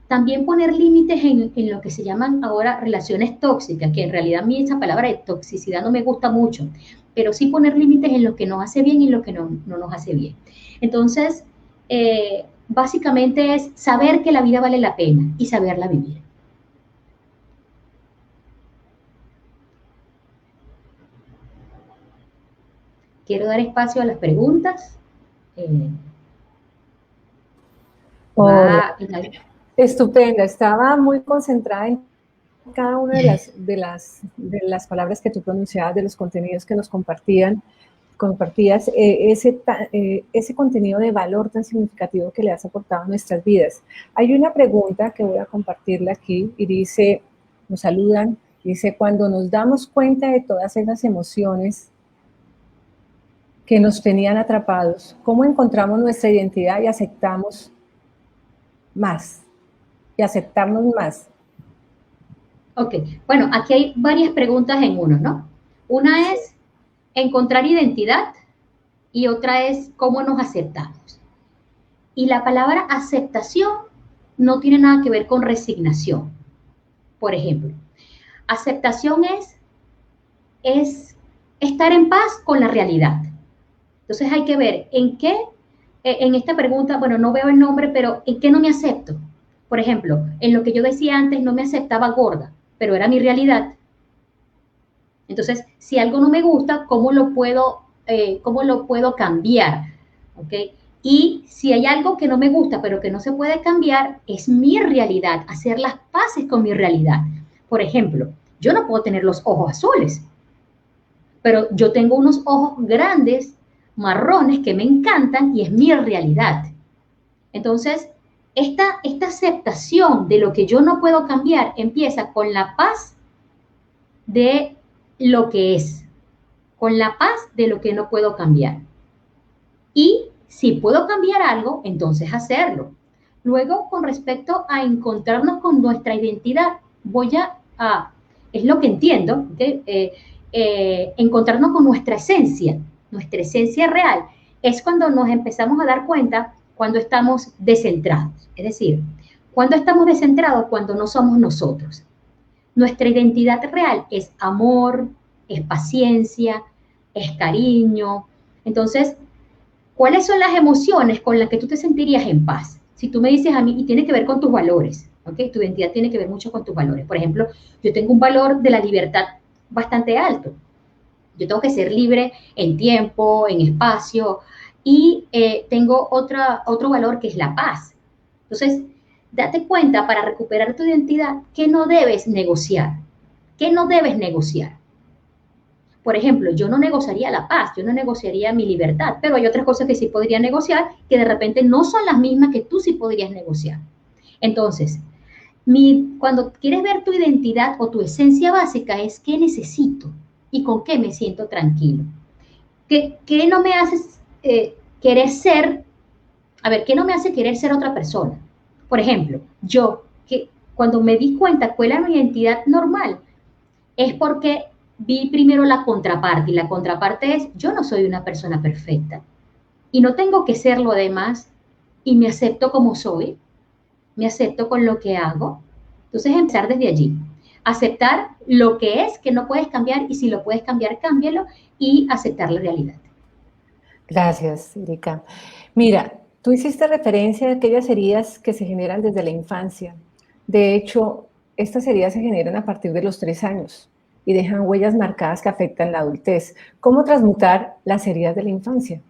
también poner límites en lo que se llaman ahora relaciones tóxicas, que en realidad a mí esa palabra de toxicidad no me gusta mucho, pero sí poner límites en lo que nos hace bien y en lo que no nos hace bien. Entonces, básicamente es saber que la vida vale la pena y saberla vivir. Quiero dar espacio a las preguntas. Hola, Va en, estupenda. Estaba muy concentrada en cada una de las palabras que tú pronunciabas, de los contenidos que nos compartías, ese contenido de valor tan significativo que le has aportado a nuestras vidas. Hay una pregunta que voy a compartirla aquí y dice, nos saludan, dice, cuando nos damos cuenta de todas esas emociones que nos tenían atrapados, ¿cómo encontramos nuestra identidad y aceptamos más? Y aceptarnos más. Ok, bueno, aquí hay varias preguntas en uno, ¿no? Una es encontrar identidad y otra es cómo nos aceptamos. Y la palabra aceptación no tiene nada que ver con resignación. Por ejemplo, aceptación es estar en paz con la realidad. Entonces hay que ver en qué, en esta pregunta, bueno, no veo el nombre, pero en qué no me acepto. Por ejemplo, en lo que yo decía antes, no me aceptaba gorda, pero era mi realidad. Entonces, si algo no me gusta, cómo lo puedo cambiar? ¿Okay? Y si hay algo que no me gusta, pero que no se puede cambiar, es mi realidad, hacer las paces con mi realidad. Por ejemplo, yo no puedo tener los ojos azules, pero yo tengo unos ojos grandes, marrones, que me encantan y es mi realidad. Entonces, esta aceptación de lo que yo no puedo cambiar empieza con la paz de lo que es, con la paz de lo que no puedo cambiar. Y si puedo cambiar algo, entonces hacerlo. Luego, con respecto a encontrarnos con nuestra identidad, es lo que entiendo, ¿okay? Encontrarnos con nuestra esencia real, es cuando nos empezamos a dar cuenta cuando estamos descentrados. Es decir, cuando estamos descentrados, cuando no somos nosotros. Nuestra identidad real es amor, es paciencia, es cariño. Entonces, ¿cuáles son las emociones con las que tú te sentirías en paz? Si tú me dices a mí, y tiene que ver con tus valores, ¿ok? Tu identidad tiene que ver mucho con tus valores. Por ejemplo, yo tengo un valor de la libertad bastante alto. Yo tengo que ser libre en tiempo, en espacio, y tengo otro valor que es la paz. Entonces, date cuenta para recuperar tu identidad que no debes negociar. ¿Qué no debes negociar? Por ejemplo, yo no negociaría la paz, yo no negociaría mi libertad, pero hay otras cosas que sí podría negociar que de repente no son las mismas que tú sí podrías negociar. Entonces, cuando quieres ver tu identidad o tu esencia básica es qué necesito y con qué me siento tranquilo. ¿Qué no me hace querer ser? A ver, ¿qué no me hace querer ser otra persona? Por ejemplo, yo, que cuando me di cuenta cuál era mi identidad normal, es porque vi primero la contraparte, y la contraparte es, yo no soy una persona perfecta, y no tengo que serlo además, y me acepto como soy, me acepto con lo que hago. Entonces, empezar desde allí. Aceptar lo que es, que no puedes cambiar, y si lo puedes cambiar, cámbialo, y aceptar la realidad. Gracias, Erika. Mira, tú hiciste referencia a aquellas heridas que se generan desde la infancia. De hecho, estas heridas se generan a partir de los 3 años y dejan huellas marcadas que afectan la adultez. ¿Cómo transmutar las heridas de la infancia?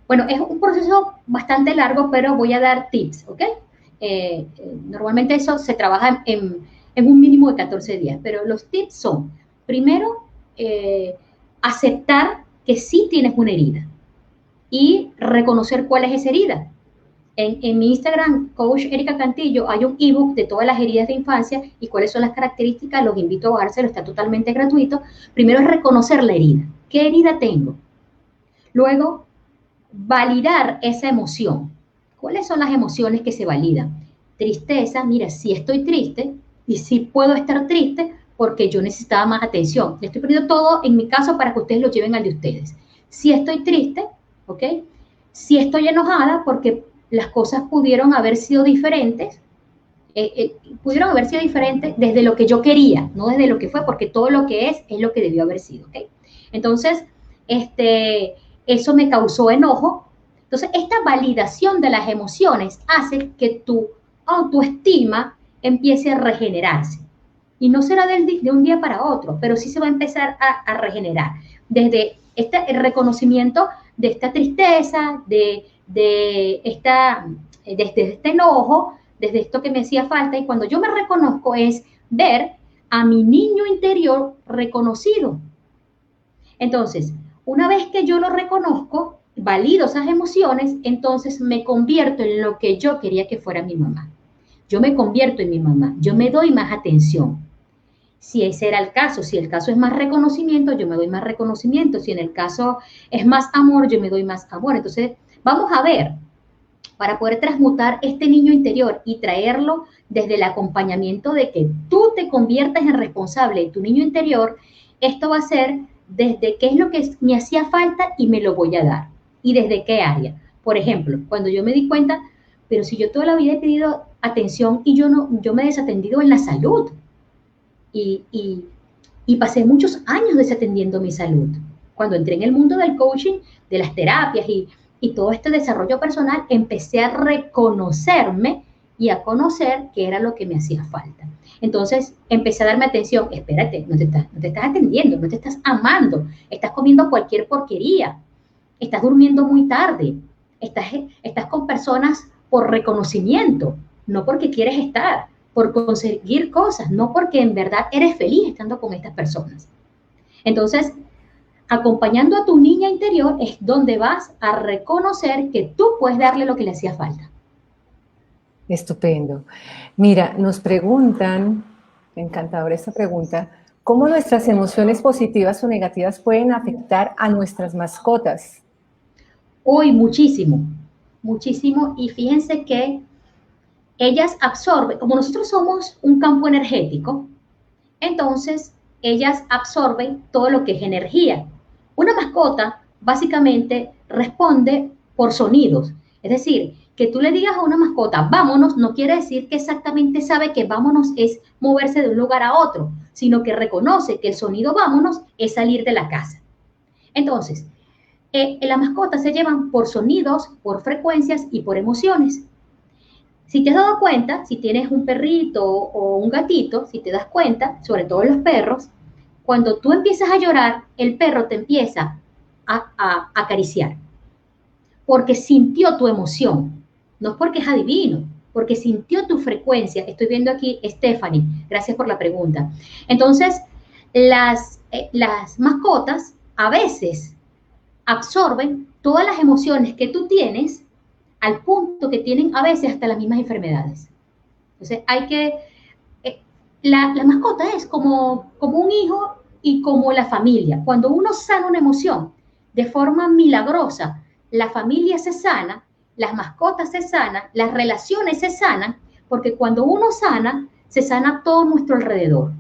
Bueno, es un proceso bastante largo, pero voy a dar tips, ¿ok? Normalmente eso se trabaja en un mínimo de 14 días, pero los tips son, primero, aceptar que sí tienes una herida y reconocer cuál es esa herida. En mi Instagram, Coach Erika Cantillo, hay un ebook de todas las heridas de infancia y cuáles son las características, los invito a bajárselo, está totalmente gratuito. Primero es reconocer la herida. ¿Qué herida tengo? Luego, validar esa emoción. ¿Cuáles son las emociones que se validan? Tristeza, mira, sí estoy triste y sí puedo estar triste porque yo necesitaba más atención. Le estoy poniendo todo en mi caso para que ustedes lo lleven al de ustedes. Si estoy triste, ¿ok? Si estoy enojada porque las cosas pudieron haber sido diferentes, desde lo que yo quería, no desde lo que fue, porque todo lo que es lo que debió haber sido, ¿ok? Entonces, eso me causó enojo. Entonces, esta validación de las emociones hace que tu autoestima empiece a regenerarse. Y no será de un día para otro, pero sí se va a empezar a regenerar. Desde el reconocimiento de esta tristeza, desde este enojo, desde esto que me hacía falta, y cuando yo me reconozco es ver a mi niño interior reconocido. Entonces, una vez que yo lo reconozco, valido esas emociones, entonces me convierto en lo que yo quería que fuera mi mamá. Yo me convierto en mi mamá, yo me doy más atención. Si ese era el caso, si el caso es más reconocimiento, yo me doy más reconocimiento. Si en el caso es más amor, yo me doy más amor. Entonces, vamos a ver, para poder transmutar este niño interior y traerlo desde el acompañamiento de que tú te conviertas en responsable de tu niño interior, esto va a ser desde qué es lo que me hacía falta y me lo voy a dar. ¿Y desde qué área? Por ejemplo, cuando yo me di cuenta, pero si yo toda la vida he pedido atención y yo me he desatendido en la salud y pasé muchos años desatendiendo mi salud. Cuando entré en el mundo del coaching, de las terapias y todo este desarrollo personal, empecé a reconocerme y a conocer qué era lo que me hacía falta. Entonces empecé a darme atención, espérate, no te estás atendiendo, no te estás amando, estás comiendo cualquier porquería, estás durmiendo muy tarde, estás con personas por reconocimiento, no porque quieres estar, por conseguir cosas, no porque en verdad eres feliz estando con estas personas. Entonces, acompañando a tu niña interior es donde vas a reconocer que tú puedes darle lo que le hacía falta. Estupendo. Mira, nos preguntan, encantadora esta pregunta, ¿cómo nuestras emociones positivas o negativas pueden afectar a nuestras mascotas? Hoy muchísimo, muchísimo, y fíjense que ellas absorben, como nosotros somos un campo energético, entonces ellas absorben todo lo que es energía. Una mascota básicamente responde por sonidos, es decir, que tú le digas a una mascota, vámonos, no quiere decir que exactamente sabe que vámonos es moverse de un lugar a otro, sino que reconoce que el sonido vámonos es salir de la casa. Entonces, las mascotas se llevan por sonidos, por frecuencias y por emociones. Si te has dado cuenta, si tienes un perrito o un gatito, si te das cuenta, sobre todo los perros, cuando tú empiezas a llorar, el perro te empieza a acariciar, porque sintió tu emoción, no es porque es adivino, porque sintió tu frecuencia. Estoy viendo aquí, Stephanie, gracias por la pregunta. Entonces, las mascotas a veces absorben todas las emociones que tú tienes al punto que tienen a veces hasta las mismas enfermedades. Entonces la mascota es como un hijo y como la familia. Cuando uno sana una emoción de forma milagrosa, la familia se sana, las mascotas se sanan, las relaciones se sanan, porque cuando uno sana, se sana todo nuestro alrededor.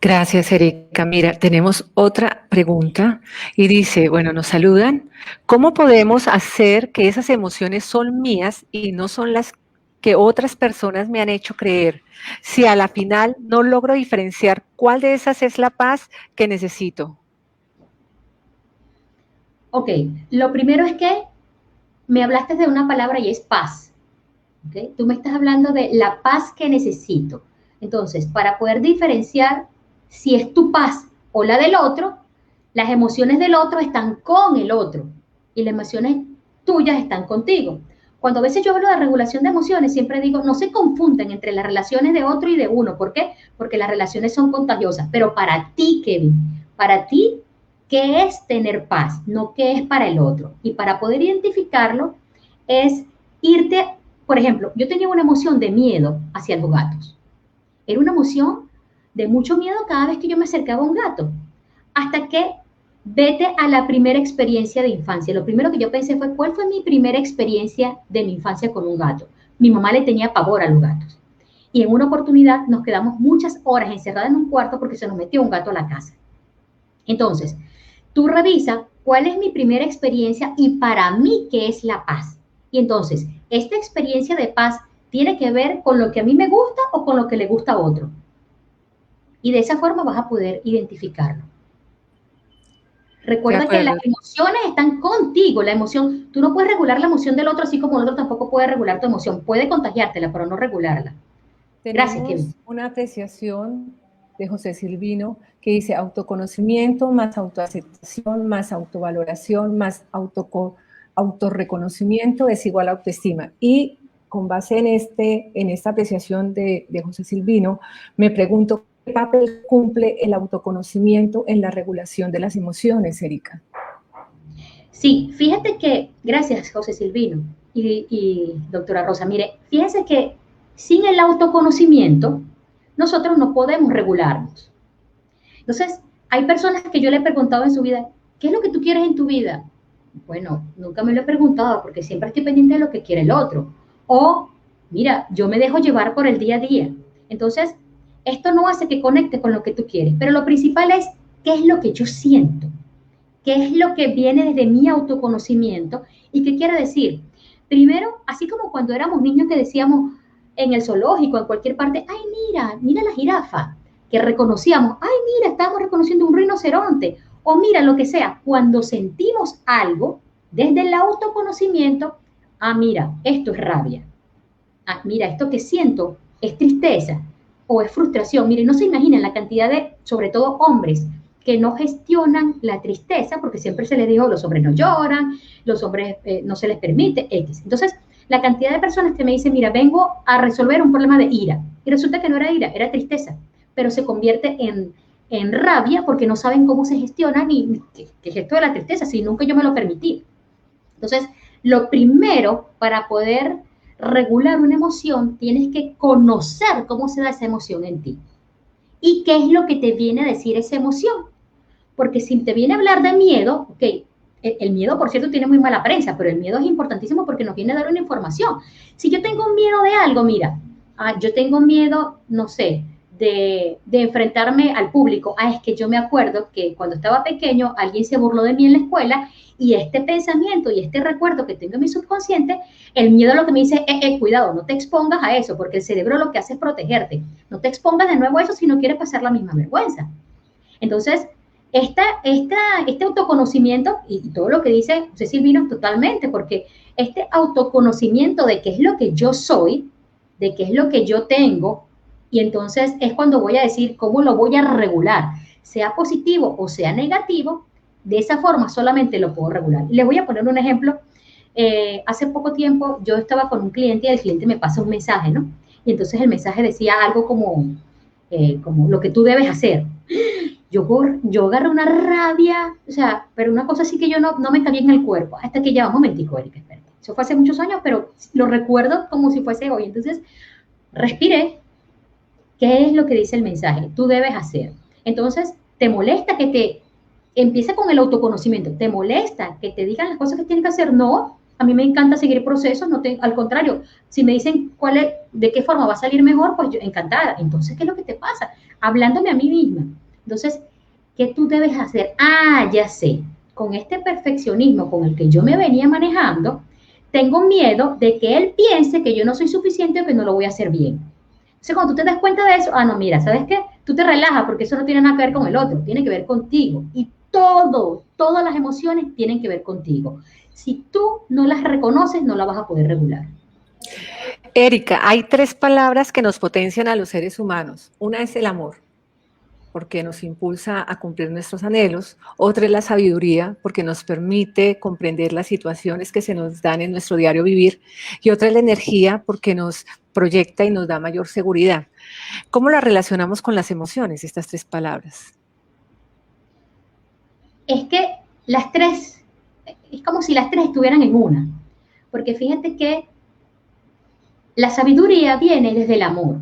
Gracias, Erika. Mira, tenemos otra pregunta y dice, bueno, nos saludan. ¿Cómo podemos hacer que esas emociones son mías y no son las que otras personas me han hecho creer? Si a la final no logro diferenciar cuál de esas es la paz que necesito. Ok, lo primero es que me hablaste de una palabra y es paz. ¿Okay? Tú me estás hablando de la paz que necesito. Entonces, para poder diferenciar si es tu paz o la del otro, las emociones del otro están con el otro y las emociones tuyas están contigo. Cuando a veces yo hablo de regulación de emociones, siempre digo, no se confunden entre las relaciones de otro y de uno. ¿Por qué? Porque las relaciones son contagiosas. Pero para ti, Kevin, para ti, ¿qué es tener paz? No qué es para el otro. Y para poder identificarlo es irte, por ejemplo, yo tenía una emoción de miedo hacia los gatos. Era una emoción de mucho miedo cada vez que yo me acercaba a un gato. Hasta que vete a la primera experiencia de infancia. Lo primero que yo pensé fue, ¿cuál fue mi primera experiencia de mi infancia con un gato? Mi mamá le tenía pavor a los gatos. Y en una oportunidad nos quedamos muchas horas encerradas en un cuarto porque se nos metió un gato a la casa. Entonces, tú revisa cuál es mi primera experiencia y para mí, ¿qué es la paz? Y entonces, esta experiencia de paz tiene que ver con lo que a mí me gusta o con lo que le gusta a otro. Y de esa forma vas a poder identificarlo. De Recuerda que las acuerdo. emociones están contigo, la emoción, tú no puedes regular la emoción del otro, así como el otro tampoco puede regular tu emoción. Puede contagiártela, pero no regularla. Gracias, Kevin. Tenemos una apreciación de José Silvino que dice autoconocimiento más autoaceptación más autovaloración más autorreconocimiento es igual a autoestima. Y con base en esta apreciación de José Silvino, me pregunto qué papel cumple el autoconocimiento en la regulación de las emociones, Erika. Sí, fíjate que, gracias José Silvino doctora Rosa, mire, fíjense que sin el autoconocimiento nosotros no podemos regularnos. Entonces, hay personas que yo le he preguntado en su vida, ¿qué es lo que tú quieres en tu vida? Bueno, nunca me lo he preguntado porque siempre estoy pendiente de lo que quiere el otro. O, mira, yo me dejo llevar por el día a día. Entonces, esto no hace que conecte con lo que tú quieres, pero lo principal es, ¿qué es lo que yo siento? ¿Qué es lo que viene desde mi autoconocimiento? ¿Y qué quiere decir? Primero, así como cuando éramos niños que decíamos en el zoológico, en cualquier parte, ay, mira la jirafa, que reconocíamos, ay, mira, estamos reconociendo un rinoceronte, o mira lo que sea, cuando sentimos algo desde el autoconocimiento, ah, mira, esto es rabia, ah, mira, esto que siento es tristeza o es frustración. Miren, no se imaginan la cantidad de, sobre todo hombres, que no gestionan la tristeza, porque siempre se les dijo, los hombres no lloran, los hombres no se les permite, X. Entonces, la cantidad de personas que me dicen, mira, vengo a resolver un problema de ira, y resulta que no era ira, era tristeza, pero se convierte en rabia porque no saben cómo se gestiona ni qué es esto de la tristeza, si nunca yo me lo permití. Entonces, lo primero para poder regular una emoción, tienes que conocer cómo se da esa emoción en ti y qué es lo que te viene a decir esa emoción. Porque si te viene a hablar de miedo, ok, el miedo, por cierto, tiene muy mala prensa, pero el miedo es importantísimo porque nos viene a dar una información. Si yo tengo un miedo de algo, mira, yo tengo miedo, no sé, de enfrentarme al público. Es que yo me acuerdo que cuando estaba pequeño alguien se burló de mí en la escuela y este pensamiento y este recuerdo que tengo en mi subconsciente, el miedo lo que me dice es, cuidado, no te expongas a eso, porque el cerebro lo que hace es protegerte. No te expongas de nuevo a eso si no quieres pasar la misma vergüenza. Entonces, este autoconocimiento, y todo lo que dice José Silvino totalmente, porque este autoconocimiento de qué es lo que yo soy, de qué es lo que yo tengo, y entonces es cuando voy a decir cómo lo voy a regular, sea positivo o sea negativo, de esa forma solamente lo puedo regular. Les voy a poner un ejemplo. Hace poco tiempo yo estaba con un cliente y el cliente me pasa un mensaje, ¿no? Y entonces el mensaje decía algo como lo que tú debes hacer. Yo agarré una rabia, o sea, pero una cosa así que yo no me cabía en el cuerpo, hasta que ya, un momentico, Erika, espérate. Eso fue hace muchos años, pero lo recuerdo como si fuese hoy. Entonces, respiré. ¿Qué es lo que dice el mensaje? Tú debes hacer. Entonces, ¿te molesta que te empiece con el autoconocimiento? ¿Te molesta que te digan las cosas que tienes que hacer? No, a mí me encanta seguir procesos, al contrario, si me dicen de qué forma va a salir mejor, pues yo encantada. Entonces, ¿qué es lo que te pasa? Hablándome a mí misma. Entonces, ¿qué tú debes hacer? Ya sé, con este perfeccionismo con el que yo me venía manejando, tengo miedo de que él piense que yo no soy suficiente o que no lo voy a hacer bien. Entonces, cuando tú te das cuenta de eso, no, mira, ¿sabes qué? Tú te relajas porque eso no tiene nada que ver con el otro, tiene que ver contigo. Y todas las emociones tienen que ver contigo. Si tú no las reconoces, no las vas a poder regular. Erika, hay tres palabras que nos potencian a los seres humanos. Una es el amor, porque nos impulsa a cumplir nuestros anhelos. Otra es la sabiduría, porque nos permite comprender las situaciones que se nos dan en nuestro diario vivir. Y otra es la energía, porque nos proyecta y nos da mayor seguridad. ¿Cómo las relacionamos con las emociones, estas tres palabras? Es que las tres, es como si las tres estuvieran en una. Porque fíjate que la sabiduría viene desde el amor.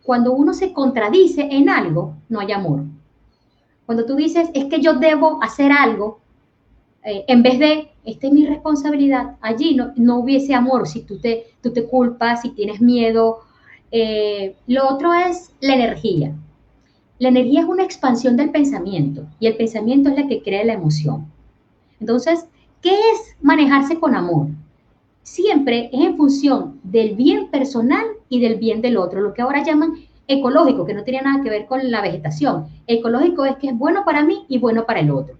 Cuando uno se contradice en algo, no hay amor. Cuando tú dices, es que yo debo hacer algo, en vez de, esta es mi responsabilidad, allí no hubiese amor si tú te culpas, si tienes miedo. Lo otro es la energía. La energía es una expansión del pensamiento y el pensamiento es la que crea la emoción. Entonces, ¿qué es manejarse con amor? siempre es en función del bien personal y del bien del otro, lo que ahora llaman ecológico, que no tiene nada que ver con la vegetación. Ecológico es que es bueno para mí y bueno para el otro.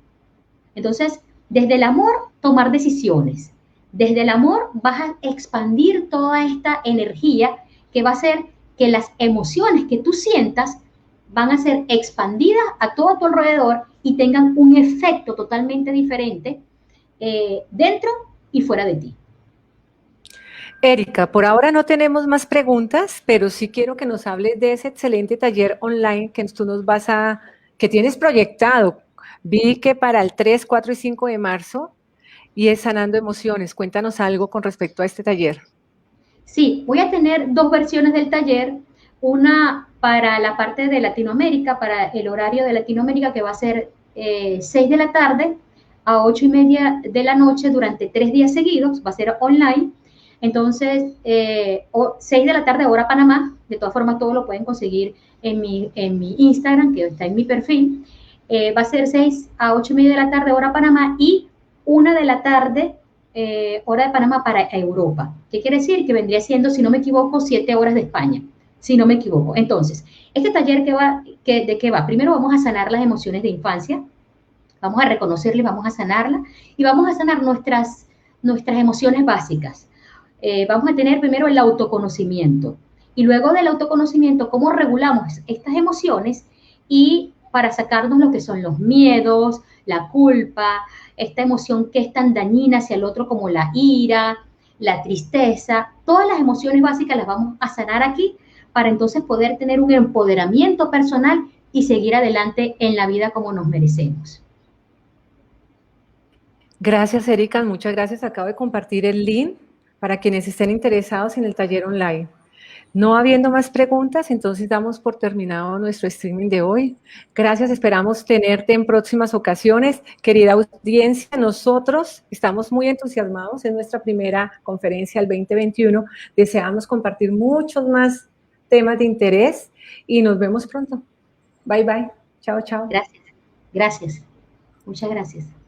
Entonces, desde el amor, tomar decisiones. Desde el amor vas a expandir toda esta energía que va a hacer que las emociones que tú sientas van a ser expandidas a todo tu alrededor y tengan un efecto totalmente diferente dentro y fuera de ti. Erika, por ahora no tenemos más preguntas, pero sí quiero que nos hables de ese excelente taller online que tú nos vas a, que tienes proyectado. Vi que para el 3, 4 y 5 de marzo y es Sanando Emociones. Cuéntanos algo con respecto a este taller. Sí, voy a tener dos versiones del taller, una para la parte de Latinoamérica, para el horario de Latinoamérica, que va a ser 6 de la tarde a 8:30 de la noche durante 3 días seguidos, va a ser online. Entonces, 6 de la tarde, hora Panamá, de todas formas todo lo pueden conseguir en mi Instagram, que está en mi perfil. Va a ser 6 a 8:30 de la tarde, hora Panamá, y 1 de la tarde, hora de Panamá para Europa. ¿Qué quiere decir? Que vendría siendo, si no me equivoco, 7 horas de España, si no me equivoco. Entonces, este taller ¿de qué va? Primero vamos a sanar las emociones de infancia, vamos a reconocerlas, vamos a sanarlas y vamos a sanar nuestras emociones básicas. Vamos a tener primero el autoconocimiento y luego del autoconocimiento, cómo regulamos estas emociones y para sacarnos lo que son los miedos, la culpa, esta emoción que es tan dañina hacia el otro como la ira, la tristeza, todas las emociones básicas las vamos a sanar aquí para entonces poder tener un empoderamiento personal y seguir adelante en la vida como nos merecemos. Gracias, Erika. Muchas gracias. Acabo de compartir el link para quienes estén interesados en el taller online. No habiendo más preguntas, entonces damos por terminado nuestro streaming de hoy. Gracias, esperamos tenerte en próximas ocasiones. Querida audiencia, nosotros estamos muy entusiasmados en nuestra primera conferencia del 2021. Deseamos compartir muchos más temas de interés y nos vemos pronto. Bye, bye. Chao, chao. Gracias, gracias, muchas gracias.